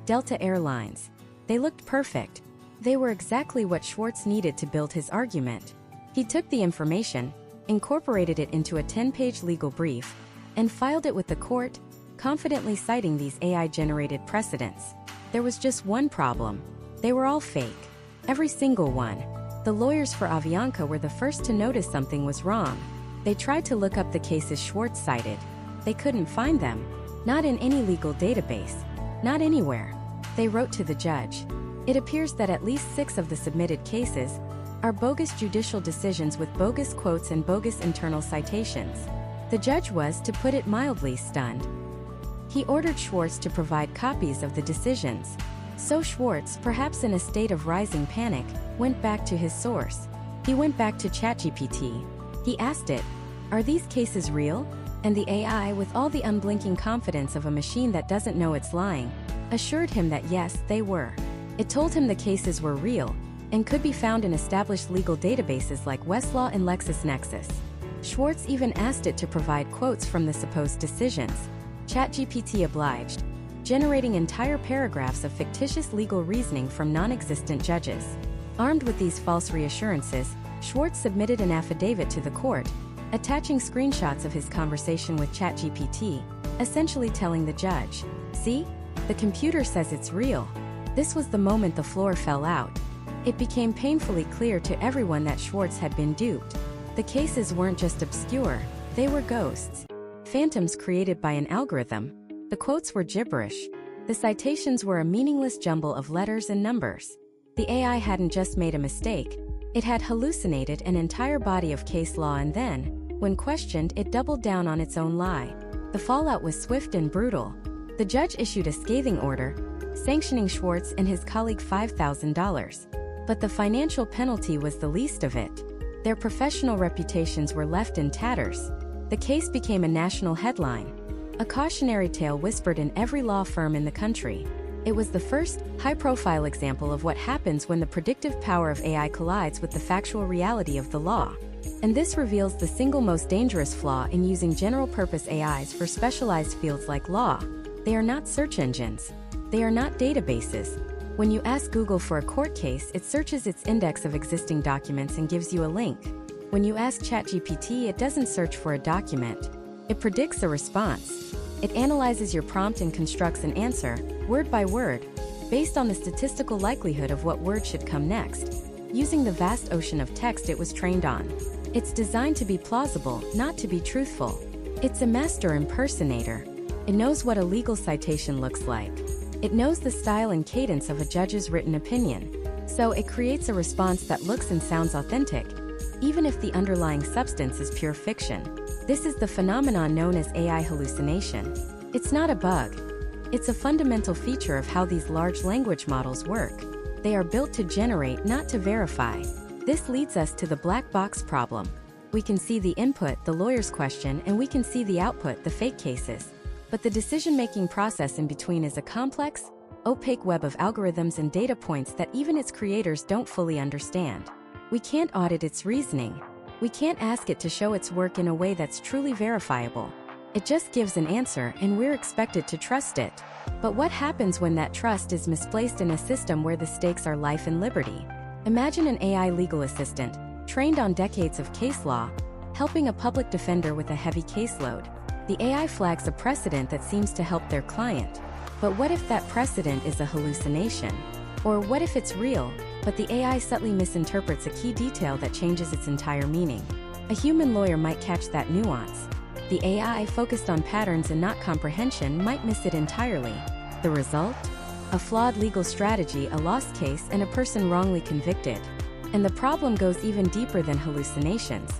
Delta Airlines. They looked perfect. They were exactly what Schwartz needed to build his argument. He took the information, incorporated it into a 10-page legal brief, and filed it with the court, confidently citing these AI-generated precedents. There was just one problem. They were all fake. Every single one. The lawyers for Avianca were the first to notice something was wrong. They tried to look up the cases Schwartz cited. They couldn't find them. Not in any legal database. Not anywhere. They wrote to the judge. It appears that at least 6 of the submitted cases are bogus judicial decisions with bogus quotes and bogus internal citations. The judge was, to put it mildly, stunned. He ordered Schwartz to provide copies of the decisions. So Schwartz, perhaps in a state of rising panic, went back to his source. He went back to ChatGPT. He asked it, "Are these cases real?" And the AI, with all the unblinking confidence of a machine that doesn't know it's lying, assured him that yes, they were. It told him the cases were real, and could be found in established legal databases like Westlaw and LexisNexis. Schwartz even asked it to provide quotes from the supposed decisions. ChatGPT obliged, generating entire paragraphs of fictitious legal reasoning from non-existent judges. Armed with these false reassurances, Schwartz submitted an affidavit to the court, attaching screenshots of his conversation with ChatGPT, essentially telling the judge, "See? The computer says it's real." This was the moment the floor fell out. It became painfully clear to everyone that Schwartz had been duped. The cases weren't just obscure, they were ghosts. Phantoms created by an algorithm. The quotes were gibberish. The citations were a meaningless jumble of letters and numbers. The AI hadn't just made a mistake, it had hallucinated an entire body of case law, and then, when questioned, it doubled down on its own lie. The fallout was swift and brutal. The judge issued a scathing order, sanctioning Schwartz and his colleague $5,000. But the financial penalty was the least of it. Their professional reputations were left in tatters. The case became a national headline, a cautionary tale whispered in every law firm in the country. It was the first, high-profile example of what happens when the predictive power of AI collides with the factual reality of the law. And this reveals the single most dangerous flaw in using general-purpose AIs for specialized fields like law. They are not search engines. They are not databases. When you ask Google for a court case, it searches its index of existing documents and gives you a link. When you ask ChatGPT, it doesn't search for a document. It predicts a response. It analyzes your prompt and constructs an answer, word by word, based on the statistical likelihood of what word should come next, using the vast ocean of text it was trained on. It's designed to be plausible, not to be truthful. It's a master impersonator. It knows what a legal citation looks like. It knows the style and cadence of a judge's written opinion. So it creates a response that looks and sounds authentic, even if the underlying substance is pure fiction. This is the phenomenon known as AI hallucination. It's not a bug. It's a fundamental feature of how these large language models work. They are built to generate, not to verify. This leads us to the black box problem. We can see the input, the lawyer's question, and we can see the output, the fake cases. But the decision-making process in between is a complex, opaque web of algorithms and data points that even its creators don't fully understand. We can't audit its reasoning. We can't ask it to show its work in a way that's truly verifiable. It just gives an answer and we're expected to trust it. But what happens when that trust is misplaced in a system where the stakes are life and liberty? Imagine an AI legal assistant, trained on decades of case law, helping a public defender with a heavy caseload. The AI flags a precedent that seems to help their client. But what if that precedent is a hallucination? Or what if it's real, but the AI subtly misinterprets a key detail that changes its entire meaning? A human lawyer might catch that nuance. The AI, focused on patterns and not comprehension, might miss it entirely. The result? A flawed legal strategy, a lost case, and a person wrongly convicted. And the problem goes even deeper than hallucinations.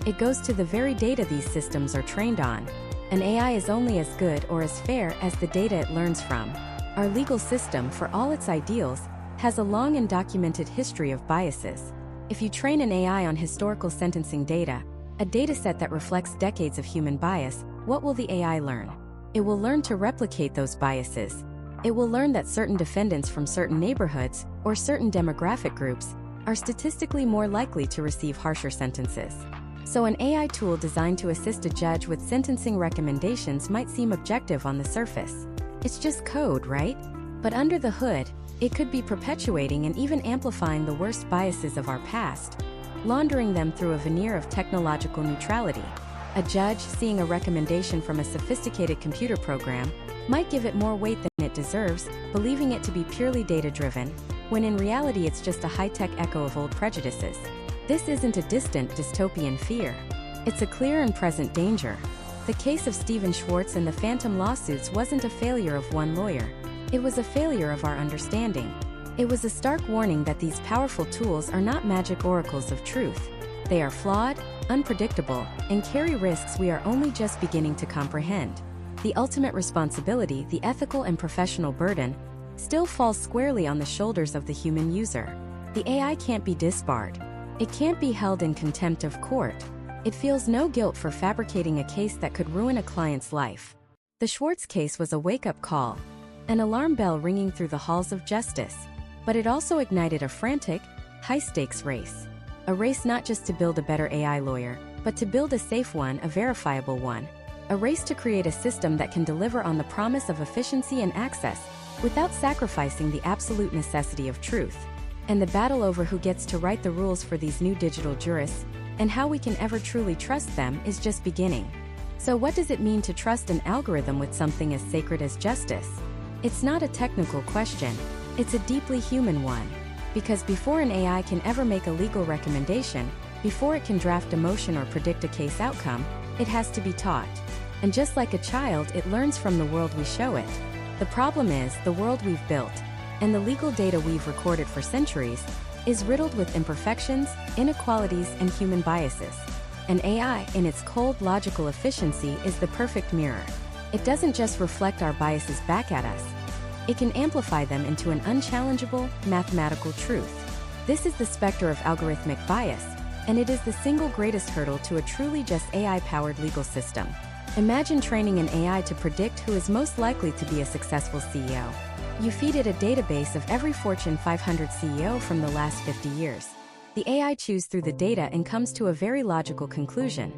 It goes to the very data these systems are trained on. An AI is only as good or as fair as the data it learns from. Our legal system, for all its ideals, has a long and documented history of biases. If you train an AI on historical sentencing data, a dataset that reflects decades of human bias, what will the AI learn? It will learn to replicate those biases. It will learn that certain defendants from certain neighborhoods or certain demographic groups are statistically more likely to receive harsher sentences. So an AI tool designed to assist a judge with sentencing recommendations might seem objective on the surface. It's just code, right? But under the hood, it could be perpetuating and even amplifying the worst biases of our past, laundering them through a veneer of technological neutrality. A judge, seeing a recommendation from a sophisticated computer program, might give it more weight than it deserves, believing it to be purely data-driven, when in reality it's just a high-tech echo of old prejudices. This isn't a distant, dystopian fear. It's a clear and present danger. The case of Stephen Schwartz and the phantom lawsuits wasn't a failure of one lawyer. It was a failure of our understanding. It was a stark warning that these powerful tools are not magic oracles of truth. They are flawed, unpredictable, and carry risks we are only just beginning to comprehend. The ultimate responsibility, the ethical and professional burden, still falls squarely on the shoulders of the human user. The AI can't be disbarred. It can't be held in contempt of court. It feels no guilt for fabricating a case that could ruin a client's life. The Schwartz case was a wake-up call, an alarm bell ringing through the halls of justice. But it also ignited a frantic, high-stakes race. A race not just to build a better AI lawyer, but to build a safe one, a verifiable one. A race to create a system that can deliver on the promise of efficiency and access, without sacrificing the absolute necessity of truth. And the battle over who gets to write the rules for these new digital jurists, and how we can ever truly trust them, is just beginning. So what does it mean to trust an algorithm with something as sacred as justice? It's not a technical question. It's a deeply human one. Because before an AI can ever make a legal recommendation, before it can draft a motion or predict a case outcome, it has to be taught. And just like a child, it learns from the world we show it. The problem is, the world we've built, and the legal data we've recorded for centuries, is riddled with imperfections, inequalities, and human biases. And AI, in its cold, logical efficiency, is the perfect mirror. It doesn't just reflect our biases back at us. It can amplify them into an unchallengeable, mathematical truth. This is the specter of algorithmic bias, and it is the single greatest hurdle to a truly just AI-powered legal system. Imagine training an AI to predict who is most likely to be a successful CEO. You feed it a database of every Fortune 500 CEO from the last 50 years. The AI chews through the data and comes to a very logical conclusion.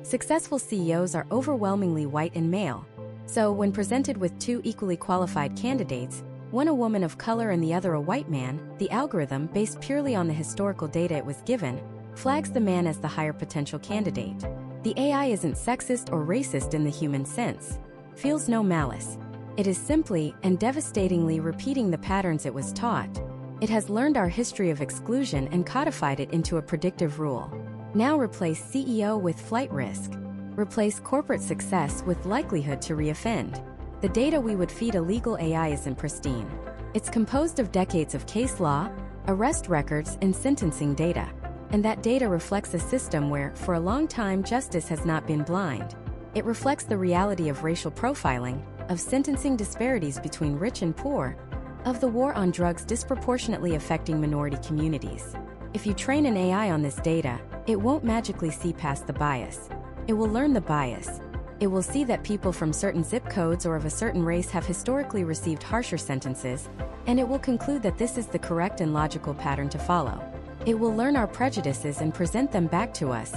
Successful CEOs are overwhelmingly white and male. So, when presented with two equally qualified candidates, one a woman of color and the other a white man, the algorithm, based purely on the historical data it was given, flags the man as the higher potential candidate. The AI isn't sexist or racist in the human sense. Feels no malice. It is simply and devastatingly repeating the patterns it was taught. It has learned our history of exclusion and codified it into a predictive rule. Now replace CEO with flight risk. Replace corporate success with likelihood to reoffend. The data we would feed a legal AI isn't pristine. It's composed of decades of case law, arrest records, and sentencing data. And that data reflects a system where, for a long time, justice has not been blind. It reflects the reality of racial profiling, of sentencing disparities between rich and poor, of the war on drugs disproportionately affecting minority communities. If you train an AI on this data, it won't magically see past the bias. It will learn the bias. It will see that people from certain zip codes or of a certain race have historically received harsher sentences, and it will conclude that this is the correct and logical pattern to follow. It will learn our prejudices and present them back to us,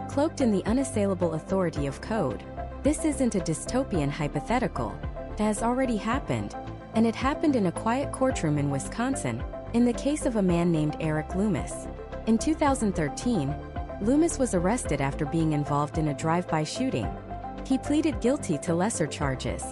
cloaked in the unassailable authority of code. This isn't a dystopian hypothetical. It has already happened, and it happened in a quiet courtroom in Wisconsin, in the case of a man named Eric Loomis. In 2013, Loomis was arrested after being involved in a drive-by shooting. He pleaded guilty to lesser charges.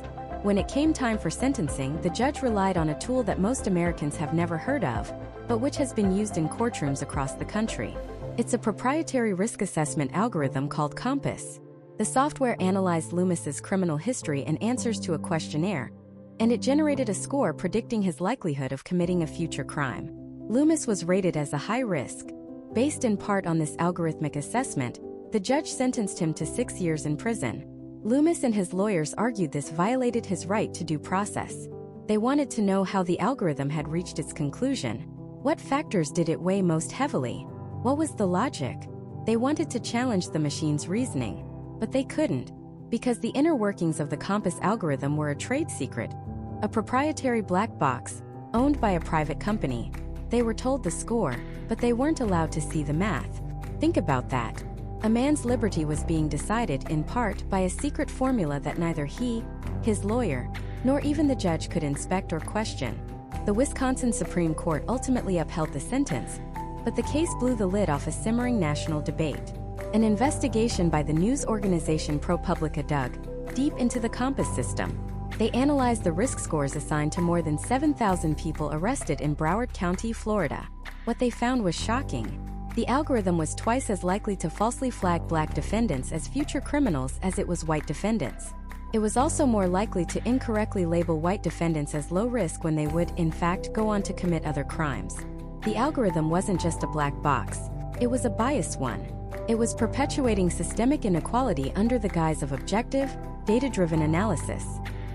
When it came time for sentencing, the judge relied on a tool that most Americans have never heard of, but which has been used in courtrooms across the country. It's a proprietary risk assessment algorithm called Compass. The software analyzed Loomis's criminal history and answers to a questionnaire, and it generated a score predicting his likelihood of committing a future crime. Loomis was rated as a high risk. Based in part on this algorithmic assessment, the judge sentenced him to 6 years in prison. Loomis and his lawyers argued this violated his right to due process. They wanted to know how the algorithm had reached its conclusion. What factors did it weigh most heavily? What was the logic? They wanted to challenge the machine's reasoning, but they couldn't, because the inner workings of the Compass algorithm were a trade secret, a proprietary black box, owned by a private company. They were told the score, but they weren't allowed to see the math. Think about that. A man's liberty was being decided, in part, by a secret formula that neither he, his lawyer, nor even the judge could inspect or question. The Wisconsin Supreme Court ultimately upheld the sentence, but the case blew the lid off a simmering national debate. An investigation by the news organization ProPublica dug deep into the Compass system. They analyzed the risk scores assigned to more than 7,000 people arrested in Broward County, Florida. What they found was shocking. The algorithm was twice as likely to falsely flag black defendants as future criminals as it was white defendants. It was also more likely to incorrectly label white defendants as low risk when they would, in fact, go on to commit other crimes. The algorithm wasn't just a black box. It was a biased one. It was perpetuating systemic inequality under the guise of objective, data-driven analysis.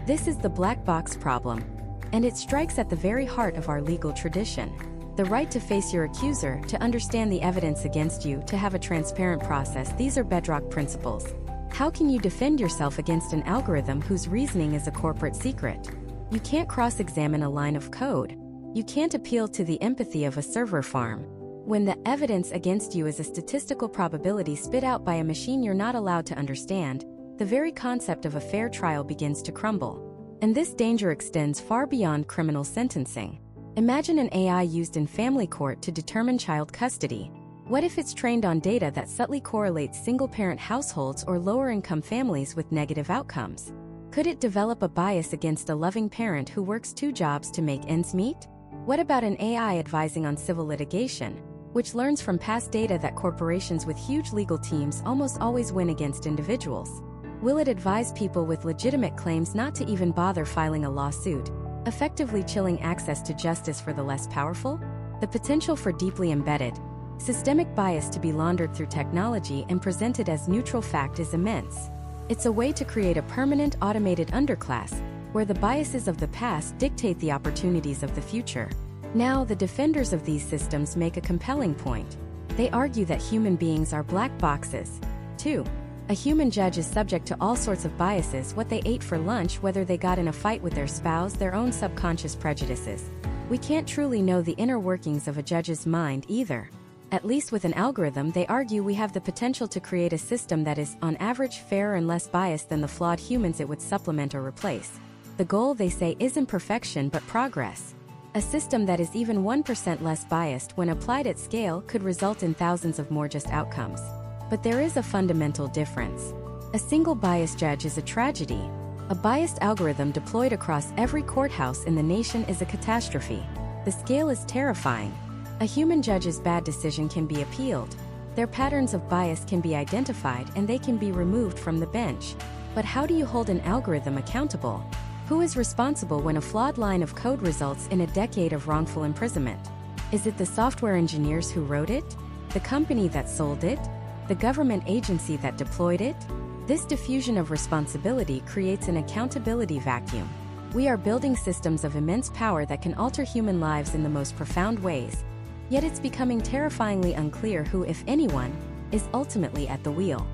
This is the black box problem, and it strikes at the very heart of our legal tradition. The right to face your accuser, to understand the evidence against you, to have a transparent process. These are bedrock principles. How can you defend yourself against an algorithm whose reasoning is a corporate secret? You can't cross-examine a line of code. You can't appeal to the empathy of a server farm. When the evidence against you is a statistical probability spit out by a machine you're not allowed to understand, the very concept of a fair trial begins to crumble. And this danger extends far beyond criminal sentencing. Imagine an AI used in family court to determine child custody. What if it's trained on data that subtly correlates single-parent households or lower-income families with negative outcomes? Could it develop a bias against a loving parent who works 2 jobs to make ends meet? What about an AI advising on civil litigation, which learns from past data that corporations with huge legal teams almost always win against individuals? Will it advise people with legitimate claims not to even bother filing a lawsuit, effectively chilling access to justice for the less powerful? The potential for deeply embedded, systemic bias to be laundered through technology and presented as neutral fact is immense. It's a way to create a permanent automated underclass, where the biases of the past dictate the opportunities of the future. Now, the defenders of these systems make a compelling point. They argue that human beings are black boxes. 2. A human judge is subject to all sorts of biases: what they ate for lunch, whether they got in a fight with their spouse, their own subconscious prejudices. We can't truly know the inner workings of a judge's mind either. At least with an algorithm, they argue, we have the potential to create a system that is, on average, fairer and less biased than the flawed humans it would supplement or replace. The goal, they say, isn't perfection but progress. A system that is even 1% less biased when applied at scale could result in thousands of more just outcomes. But there is a fundamental difference. A single biased judge is a tragedy. A biased algorithm deployed across every courthouse in the nation is a catastrophe. The scale is terrifying. A human judge's bad decision can be appealed. Their patterns of bias can be identified and they can be removed from the bench. But how do you hold an algorithm accountable? Who is responsible when a flawed line of code results in a decade of wrongful imprisonment? Is it the software engineers who wrote it? The company that sold it? The government agency that deployed it? This diffusion of responsibility creates an accountability vacuum. We are building systems of immense power that can alter human lives in the most profound ways. Yet it's becoming terrifyingly unclear who, if anyone, is ultimately at the wheel.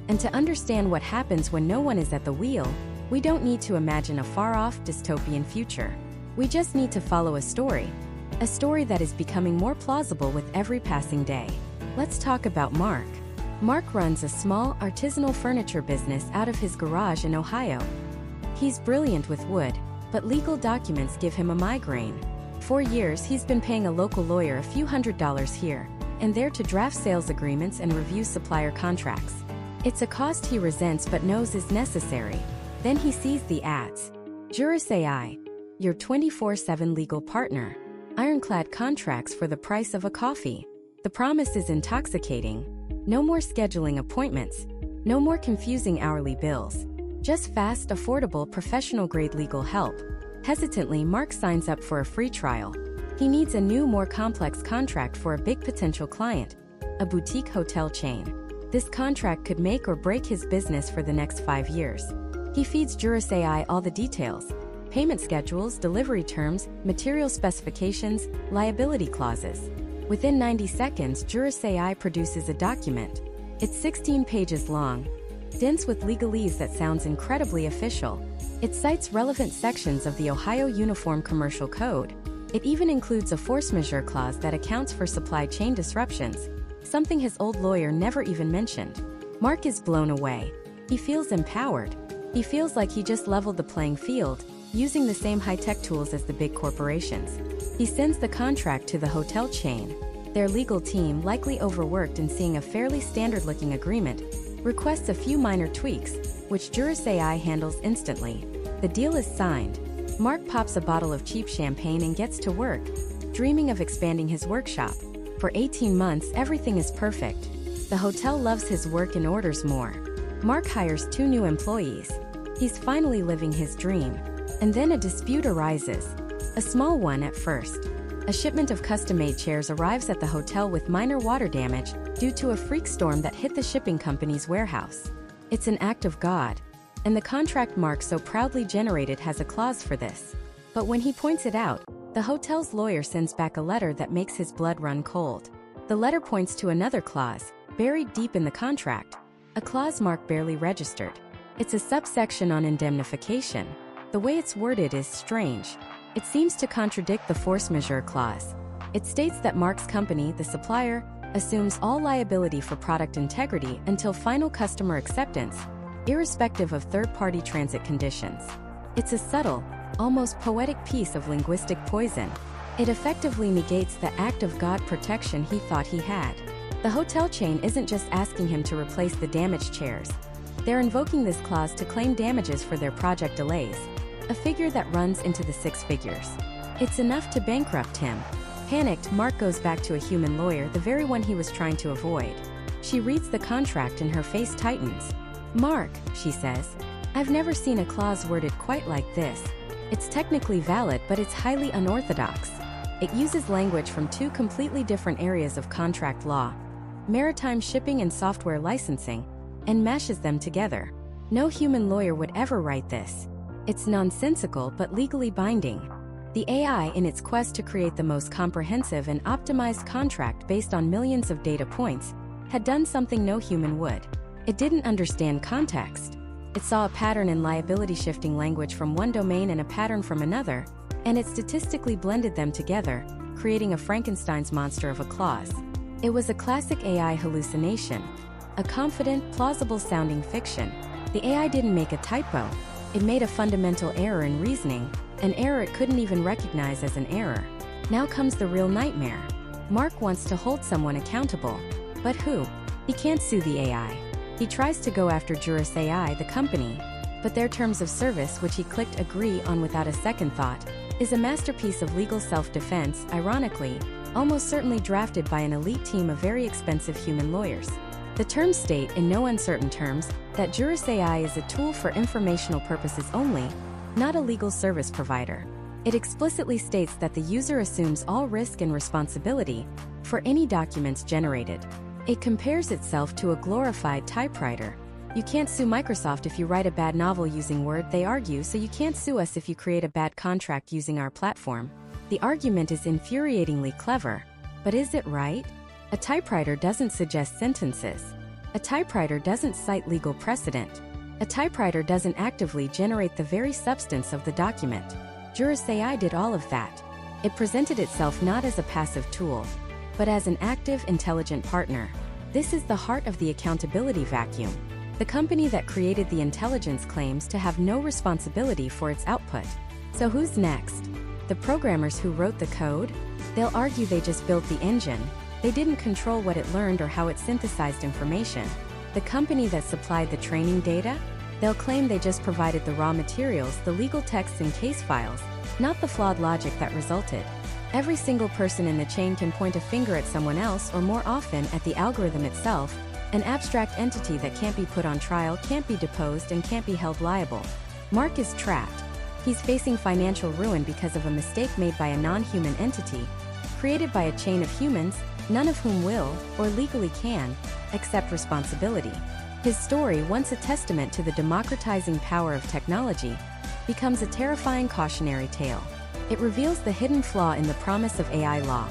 And to understand what happens when no one is at the wheel, we don't need to imagine a far-off dystopian future. We just need to follow a story that is becoming more plausible with every passing day. Let's talk about Mark. Mark runs a small, artisanal furniture business out of his garage in Ohio. He's brilliant with wood, but legal documents give him a migraine. For years, he's been paying a local lawyer a few $100s here and there to draft sales agreements and review supplier contracts. It's a cost he resents but knows is necessary. Then he sees the ads. Juris AI, your 24/7 legal partner. Ironclad contracts for the price of a coffee. The promise is intoxicating. No more scheduling appointments. No more confusing hourly bills. Just fast, affordable, professional-grade legal help. Hesitantly, Mark signs up for a free trial. He needs a new, more complex contract for a big potential client, a boutique hotel chain. This contract could make or break his business for the next 5 years. He feeds Juris AI all the details: payment schedules, delivery terms, material specifications, liability clauses. Within 90 seconds, Juris AI produces a document. It's 16 pages long, dense with legalese that sounds incredibly official. It cites relevant sections of the Ohio Uniform Commercial Code. It even includes a force majeure clause that accounts for supply chain disruptions, something his old lawyer never even mentioned. Mark is blown away. He feels empowered. He feels like he just leveled the playing field, using the same high-tech tools as the big corporations. He sends the contract to the hotel chain. Their legal team, likely overworked in seeing a fairly standard-looking agreement, requests a few minor tweaks, which Juris AI handles instantly. The deal is signed. Mark pops a bottle of cheap champagne and gets to work, dreaming of expanding his workshop. For 18 months, everything is perfect. The hotel loves his work and orders more. Mark hires 2 new employees. He's finally living his dream. And then a dispute arises. A small one at first. A shipment of custom-made chairs arrives at the hotel with minor water damage due to a freak storm that hit the shipping company's warehouse. It's an act of God. And the contract Mark so proudly generated has a clause for this. But when he points it out, the hotel's lawyer sends back a letter that makes his blood run cold. The letter points to another clause, buried deep in the contract. A clause Mark barely registered. It's a subsection on indemnification. The way it's worded is strange. It seems to contradict the force majeure clause. It states that Mark's company, the supplier, assumes all liability for product integrity until final customer acceptance, irrespective of third-party transit conditions. It's a subtle, almost poetic piece of linguistic poison. It effectively negates the act of God protection he thought he had. The hotel chain isn't just asking him to replace the damaged chairs. They're invoking this clause to claim damages for their project delays, a figure that runs into the 6 figures. It's enough to bankrupt him. Panicked, Mark goes back to a human lawyer, the very one he was trying to avoid. She reads the contract and her face tightens. "Mark," she says, "I've never seen a clause worded quite like this. It's technically valid, but it's highly unorthodox. It uses language from 2 completely different areas of contract law, maritime shipping and software licensing, and mashes them together. No human lawyer would ever write this. It's nonsensical but legally binding. The AI, in its quest to create the most comprehensive and optimized contract based on millions of data points, had done something no human would. It didn't understand context. It saw a pattern in liability shifting language from one domain and a pattern from another, and it statistically blended them together, creating a Frankenstein's monster of a clause. It was a classic AI hallucination, a confident, plausible-sounding fiction. The AI didn't make a typo. It made a fundamental error in reasoning, an error it couldn't even recognize as an error. Now comes the real nightmare. Mark wants to hold someone accountable. But who? He can't sue the AI. He tries to go after Juris AI, the company, but their terms of service, which he clicked agree on without a second thought, is a masterpiece of legal self-defense, ironically, almost certainly drafted by an elite team of very expensive human lawyers. The terms state, in no uncertain terms, that Juris AI is a tool for informational purposes only, not a legal service provider. It explicitly states that the user assumes all risk and responsibility for any documents generated. It compares itself to a glorified typewriter. You can't sue Microsoft if you write a bad novel using Word, they argue, so you can't sue us if you create a bad contract using our platform. The argument is infuriatingly clever. But is it right? A typewriter doesn't suggest sentences. A typewriter doesn't cite legal precedent. A typewriter doesn't actively generate the very substance of the document. Juris AI did all of that. It presented itself not as a passive tool, but as an active, intelligent partner. This is the heart of the accountability vacuum. The company that created the intelligence claims to have no responsibility for its output. So who's next? The programmers who wrote the code? They'll argue they just built the engine. They didn't control what it learned or how it synthesized information. The company that supplied the training data? They'll claim they just provided the raw materials, the legal texts and case files, not the flawed logic that resulted. Every single person in the chain can point a finger at someone else, or more often at the algorithm itself, an abstract entity that can't be put on trial, can't be deposed, and can't be held liable. Mark is trapped. He's facing financial ruin because of a mistake made by a non-human entity, created by a chain of humans, none of whom will, or legally can, accept responsibility. His story, once a testament to the democratizing power of technology, becomes a terrifying cautionary tale. It reveals the hidden flaw in the promise of AI law: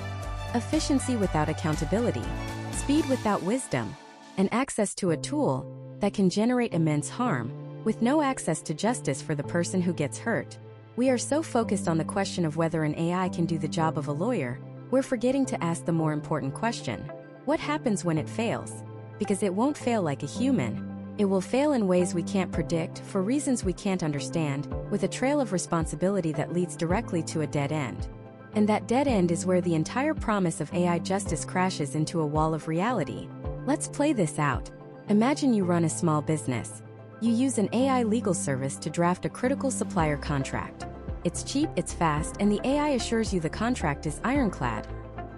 efficiency without accountability, speed without wisdom, and access to a tool that can generate immense harm, with no access to justice for the person who gets hurt. We are so focused on the question of whether an AI can do the job of a lawyer, we're forgetting to ask the more important question: what happens when it fails? Because it won't fail like a human. It will fail in ways we can't predict, for reasons we can't understand, with a trail of responsibility that leads directly to a dead end. And that dead end is where the entire promise of AI justice crashes into a wall of reality. Let's play this out. Imagine you run a small business. You use an AI legal service to draft a critical supplier contract. It's cheap, it's fast, and the AI assures you the contract is ironclad,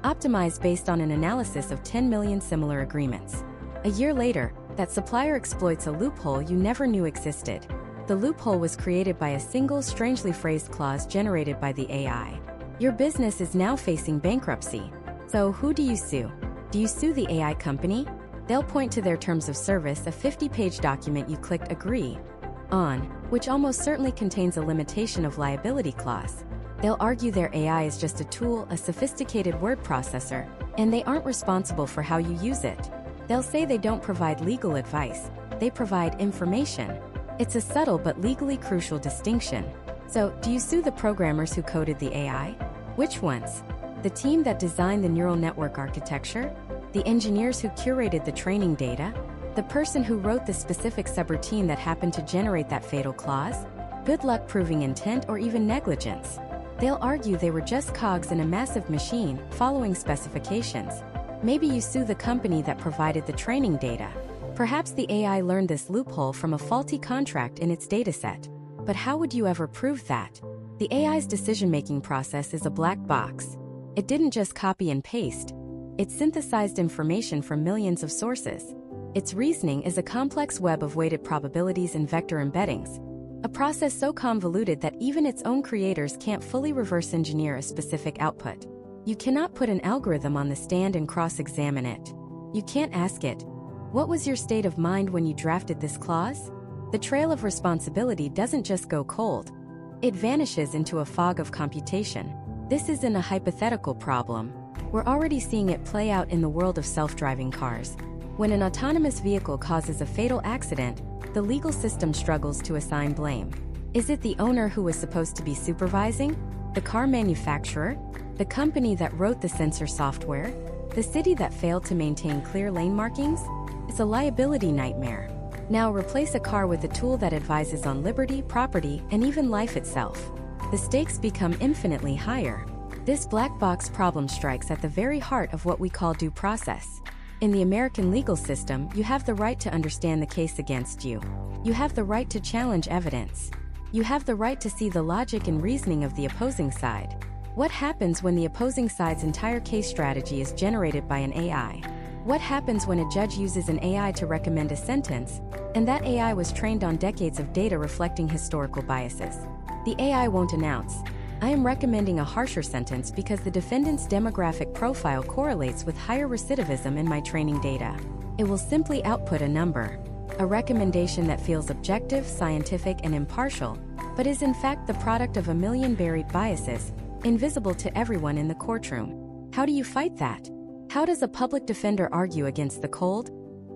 optimized based on an analysis of 10 million similar agreements. A year later, that supplier exploits a loophole you never knew existed. The loophole was created by a single, strangely phrased clause generated by the AI. Your business is now facing bankruptcy. So who do you sue? Do you sue the AI company? They'll point to their terms of service, a 50-page document you clicked agree on, which almost certainly contains a limitation of liability clause. They'll argue their AI is just a tool, a sophisticated word processor, and they aren't responsible for how you use it. They'll say they don't provide legal advice, they provide information. It's a subtle but legally crucial distinction. So, do you sue the programmers who coded the AI? Which ones? The team that designed the neural network architecture? The engineers who curated the training data? The person who wrote the specific subroutine that happened to generate that fatal clause? Good luck proving intent or even negligence. They'll argue they were just cogs in a massive machine, following specifications. Maybe you sue the company that provided the training data. Perhaps the AI learned this loophole from a faulty contract in its dataset. But how would you ever prove that? The AI's decision-making process is a black box. It didn't just copy and paste. It synthesized information from millions of sources. Its reasoning is a complex web of weighted probabilities and vector embeddings, a process so convoluted that even its own creators can't fully reverse engineer a specific output. You cannot put an algorithm on the stand and cross-examine it. You can't ask it, "What was your state of mind when you drafted this clause?" the trail of responsibility doesn't just go cold. It vanishes into a fog of computation. This isn't a hypothetical problem. We're already seeing it play out in the world of self-driving cars. When an autonomous vehicle causes a fatal accident, the legal system struggles to assign blame. Is it the owner who was supposed to be supervising? The car manufacturer? The company that wrote the sensor software? The city that failed to maintain clear lane markings? It's a liability nightmare. Now replace a car with a tool that advises on liberty, property, and even life itself. The stakes become infinitely higher. This black box problem strikes at the very heart of what we call due process. In the American legal system, you have the right to understand the case against you. You have the right to challenge evidence. You have the right to see the logic and reasoning of the opposing side. What happens when the opposing side's entire case strategy is generated by an AI? What happens when a judge uses an AI to recommend a sentence, and that AI was trained on decades of data reflecting historical biases? The AI won't announce, "I am recommending a harsher sentence because the defendant's demographic profile correlates with higher recidivism in my training data." It will simply output a number, a recommendation that feels objective, scientific, and impartial, but is in fact the product of a million buried biases, invisible to everyone in the courtroom. How do you fight that? How does a public defender argue against the cold,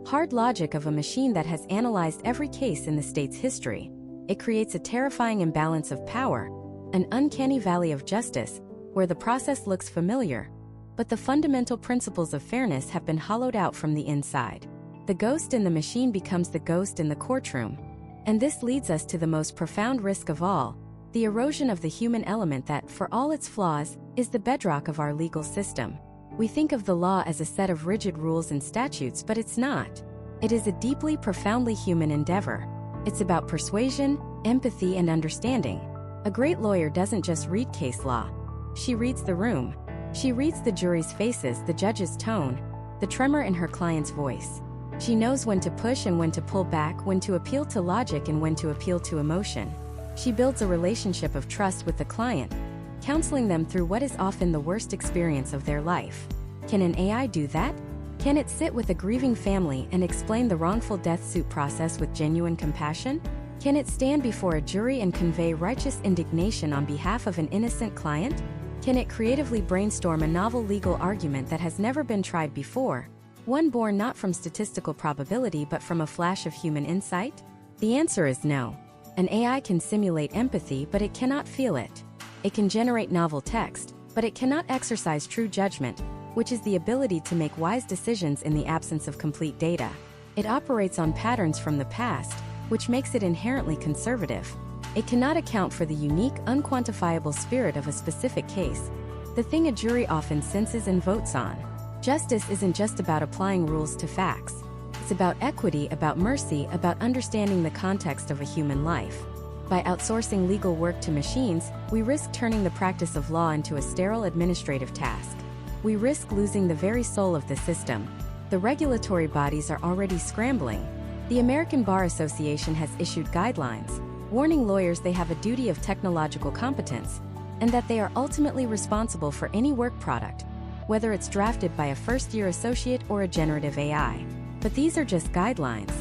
hard logic of a machine that has analyzed every case in the state's history? It creates a terrifying imbalance of power, an uncanny valley of justice, where the process looks familiar, but the fundamental principles of fairness have been hollowed out from the inside. The ghost in the machine becomes the ghost in the courtroom. And this leads us to the most profound risk of all, the erosion of the human element that, for all its flaws, is the bedrock of our legal system. We think of the law as a set of rigid rules and statutes, but it's not. It is a deeply, profoundly human endeavor. It's about persuasion, empathy, and understanding. A great lawyer doesn't just read case law. She reads the room. She reads the jury's faces, the judge's tone, the tremor in her client's voice. She knows when to push and when to pull back, when to appeal to logic and when to appeal to emotion. She builds a relationship of trust with the client, counseling them through what is often the worst experience of their life. Can an AI do that? Can it sit with a grieving family and explain the wrongful death suit process with genuine compassion? Can it stand before a jury and convey righteous indignation on behalf of an innocent client? Can it creatively brainstorm a novel legal argument that has never been tried before, one born not from statistical probability but from a flash of human insight? The answer is no. An AI can simulate empathy, but it cannot feel it. It can generate novel text, but it cannot exercise true judgment, which is the ability to make wise decisions in the absence of complete data. It operates on patterns from the past, which makes it inherently conservative. It cannot account for the unique, unquantifiable spirit of a specific case, the thing a jury often senses and votes on. Justice isn't just about applying rules to facts. It's about equity, about mercy, about understanding the context of a human life. By outsourcing legal work to machines, we risk turning the practice of law into a sterile administrative task. We risk losing the very soul of the system. The regulatory bodies are already scrambling. The American Bar Association has issued guidelines, warning lawyers they have a duty of technological competence, and that they are ultimately responsible for any work product, whether it's drafted by a first-year associate or a generative AI. But these are just guidelines.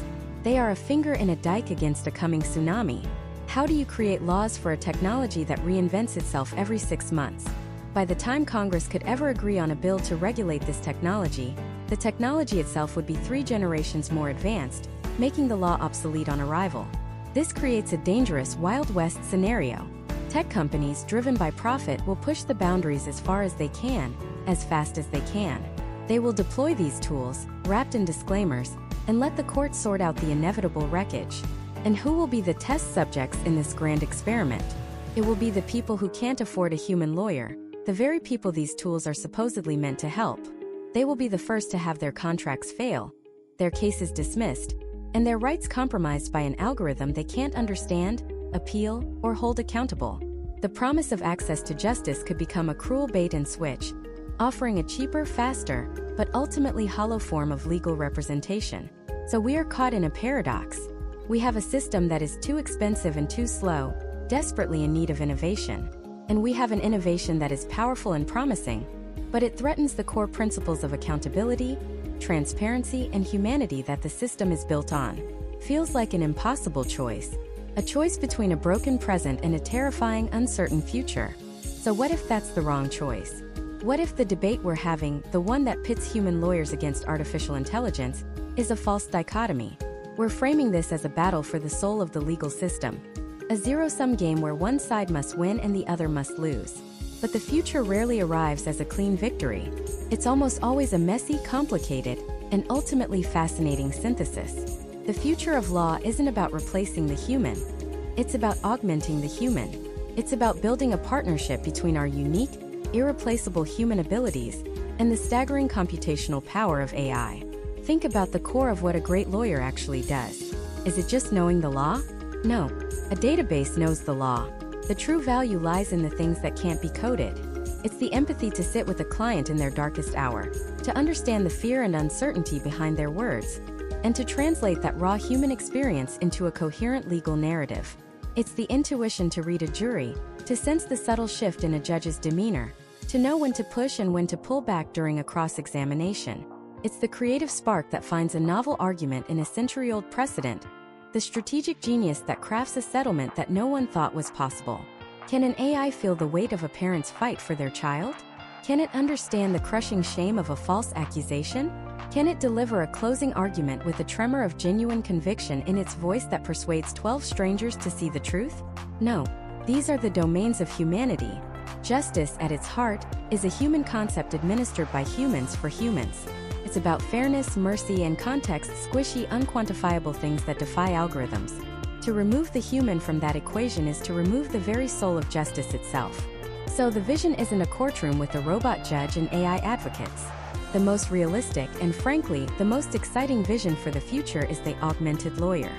They are a finger in a dike against a coming tsunami. How do you create laws for a technology that reinvents itself every 6 months? By the time Congress could ever agree on a bill to regulate this technology, the technology itself would be 3 generations more advanced, making the law obsolete on arrival. This creates a dangerous Wild West scenario. Tech companies, driven by profit, will push the boundaries as far as they can, as fast as they can. They will deploy these tools, wrapped in disclaimers, and let the court sort out the inevitable wreckage. And who will be the test subjects in this grand experiment? It will be the people who can't afford a human lawyer, the very people these tools are supposedly meant to help. They will be the first to have their contracts fail, their cases dismissed, and their rights compromised by an algorithm they can't understand, appeal, or hold accountable. The promise of access to justice could become a cruel bait and switch, offering a cheaper, faster, but ultimately hollow form of legal representation. So we are caught in a paradox. We have a system that is too expensive and too slow, desperately in need of innovation. And we have an innovation that is powerful and promising, but it threatens the core principles of accountability, transparency, and humanity that the system is built on. feels like an impossible choice. A choice between a broken present and a terrifying, uncertain future. So what if that's the wrong choice? What if the debate we're having, the one that pits human lawyers against artificial intelligence, is a false dichotomy? We're framing this as a battle for the soul of the legal system. A zero-sum game where one side must win and the other must lose. But the future rarely arrives as a clean victory. It's almost always a messy, complicated, and ultimately fascinating synthesis. The future of law isn't about replacing the human. It's about augmenting the human. It's about building a partnership between our unique, irreplaceable human abilities and the staggering computational power of AI. Think about the core of what a great lawyer actually does. Is it just knowing the law? No. A database knows the law. The true value lies in the things that can't be coded. It's the empathy to sit with a client in their darkest hour, to understand the fear and uncertainty behind their words, and to translate that raw human experience into a coherent legal narrative. It's the intuition to read a jury, to sense the subtle shift in a judge's demeanor, to know when to push and when to pull back during a cross-examination. It's the creative spark that finds a novel argument in a century-old precedent, the strategic genius that crafts a settlement that no one thought was possible. Can an AI feel the weight of a parent's fight for their child? Can it understand the crushing shame of a false accusation? Can it deliver a closing argument with a tremor of genuine conviction in its voice that persuades 12 strangers to see the truth? No. These are the domains of humanity. Justice, at its heart, is a human concept administered by humans for humans. It's about fairness, mercy, and context, squishy, unquantifiable things that defy algorithms. To remove the human from that equation is to remove the very soul of justice itself. So the vision isn't a courtroom with a robot judge and AI advocates. The most realistic and, frankly, the most exciting vision for the future is the augmented lawyer.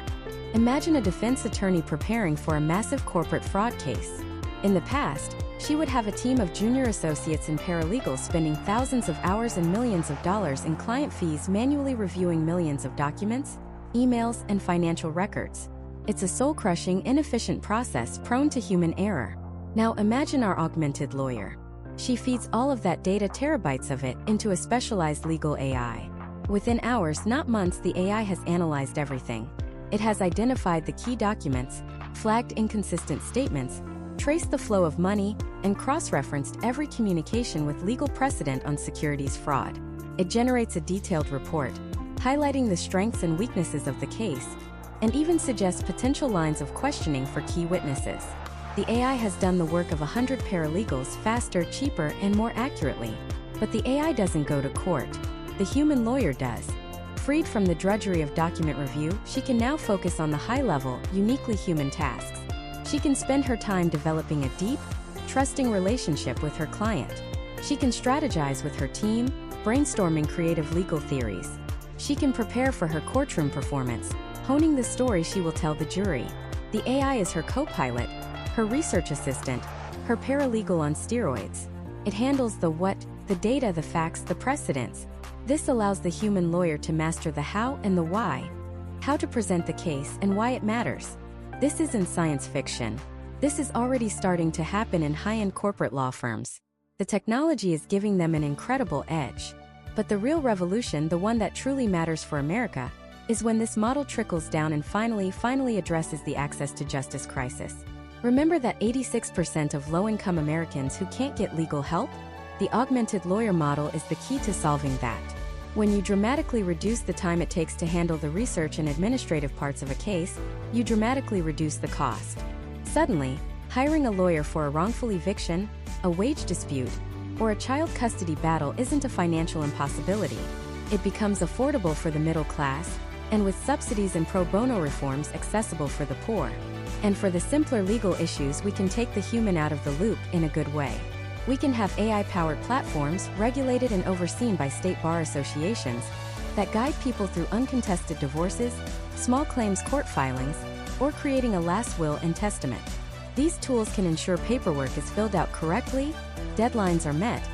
Imagine a defense attorney preparing for a massive corporate fraud case. In the past, she would have a team of junior associates and paralegals spending thousands of hours and millions of dollars in client fees manually reviewing millions of documents, emails, and financial records. It's a soul-crushing, inefficient process prone to human error. Now imagine our augmented lawyer. She feeds all of that data, terabytes of it, into a specialized legal AI. Within hours, not months, the AI has analyzed everything. It has identified the key documents, flagged inconsistent statements, traced the flow of money, and cross-referenced every communication with legal precedent on securities fraud. It generates a detailed report, highlighting the strengths and weaknesses of the case, and even suggests potential lines of questioning for key witnesses. The AI has done the work of 100 paralegals faster, cheaper, and more accurately. But the AI doesn't go to court. The human lawyer does. Freed from the drudgery of document review, she can now focus on the high-level, uniquely human tasks. She can spend her time developing a deep, trusting relationship with her client. She can strategize with her team, brainstorming creative legal theories. She can prepare for her courtroom performance, honing the story she will tell the jury. The AI is her co-pilot, her research assistant, her paralegal on steroids. It handles the what, the data, the facts, the precedents. This allows the human lawyer to master the how and the why. How to present the case and why it matters. This isn't science fiction. This is already starting to happen in high-end corporate law firms. The technology is giving them an incredible edge. But the real revolution, the one that truly matters for America, is when this model trickles down and finally addresses the access to justice crisis. Remember that 86% of low-income Americans who can't get legal help? The augmented lawyer model is the key to solving that. When you dramatically reduce the time it takes to handle the research and administrative parts of a case, you dramatically reduce the cost. Suddenly, hiring a lawyer for a wrongful eviction, a wage dispute, or a child custody battle isn't a financial impossibility. It becomes affordable for the middle class, and with subsidies and pro bono reforms accessible for the poor. And for the simpler legal issues, we can take the human out of the loop in a good way. We can have AI-powered platforms regulated and overseen by state bar associations that guide people through uncontested divorces, small claims court filings, or creating a last will and testament. These tools can ensure paperwork is filled out correctly, deadlines are met,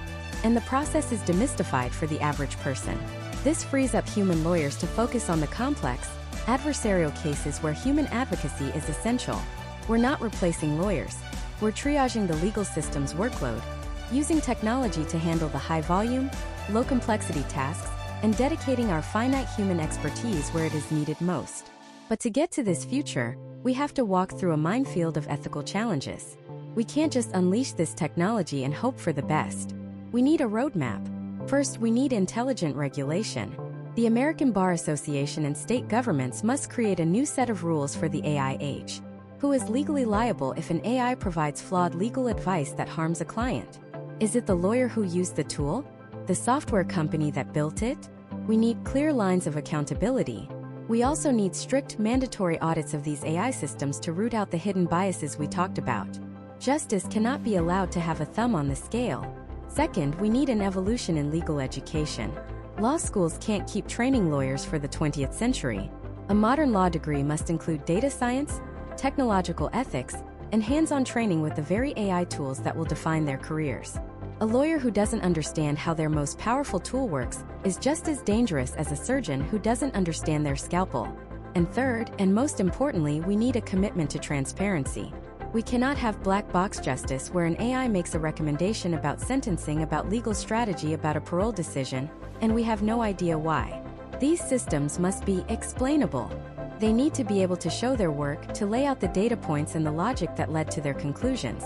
and the process is demystified for the average person. This frees up human lawyers to focus on the complex, adversarial cases where human advocacy is essential. We're not replacing lawyers. We're triaging the legal system's workload, using technology to handle the high-volume, low-complexity tasks, and dedicating our finite human expertise where it is needed most. But to get to this future, we have to walk through a minefield of ethical challenges. We can't just unleash this technology and hope for the best. We need a roadmap. First, we need intelligent regulation. The American Bar Association and state governments must create a new set of rules for the AI age. Who is legally liable if an AI provides flawed legal advice that harms a client? Is it the lawyer who used the tool? The software company that built it? We need clear lines of accountability. We also need strict mandatory audits of these AI systems to root out the hidden biases we talked about. Justice cannot be allowed to have a thumb on the scale. Second, we need an evolution in legal education. Law schools can't keep training lawyers for the 20th century. A modern law degree must include data science, technological ethics, and hands-on training with the very AI tools that will define their careers. A lawyer who doesn't understand how their most powerful tool works is just as dangerous as a surgeon who doesn't understand their scalpel. And third, and most importantly, we need a commitment to transparency. We cannot have black box justice where an AI makes a recommendation about sentencing, about legal strategy, about a parole decision, and we have no idea why. These systems must be explainable. They need to be able to show their work, to lay out the data points and the logic that led to their conclusions.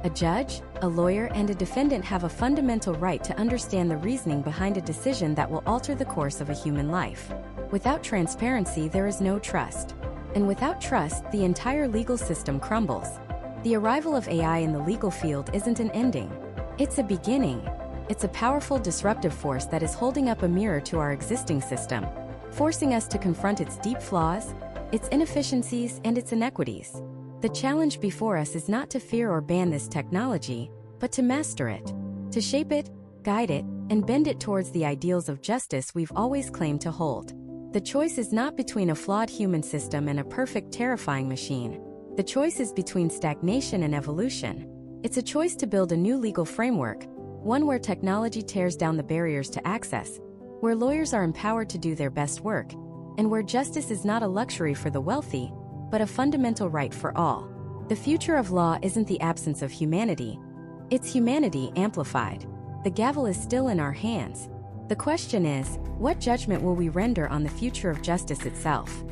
A judge, a lawyer, and a defendant have a fundamental right to understand the reasoning behind a decision that will alter the course of a human life. Without transparency, there is no trust. And without trust, the entire legal system crumbles. The arrival of AI in the legal field isn't an ending. It's a beginning. It's a powerful disruptive force that is holding up a mirror to our existing system, forcing us to confront its deep flaws, its inefficiencies, and its inequities. The challenge before us is not to fear or ban this technology, but to master it, to shape it, guide it, and bend it towards the ideals of justice we've always claimed to hold. The choice is not between a flawed human system and a perfect, terrifying machine. The choice is between stagnation and evolution. It's a choice to build a new legal framework, one where technology tears down the barriers to access, where lawyers are empowered to do their best work, and where justice is not a luxury for the wealthy, but a fundamental right for all. The future of law isn't the absence of humanity. It's humanity amplified. The gavel is still in our hands. The question is, what judgment will we render on the future of justice itself?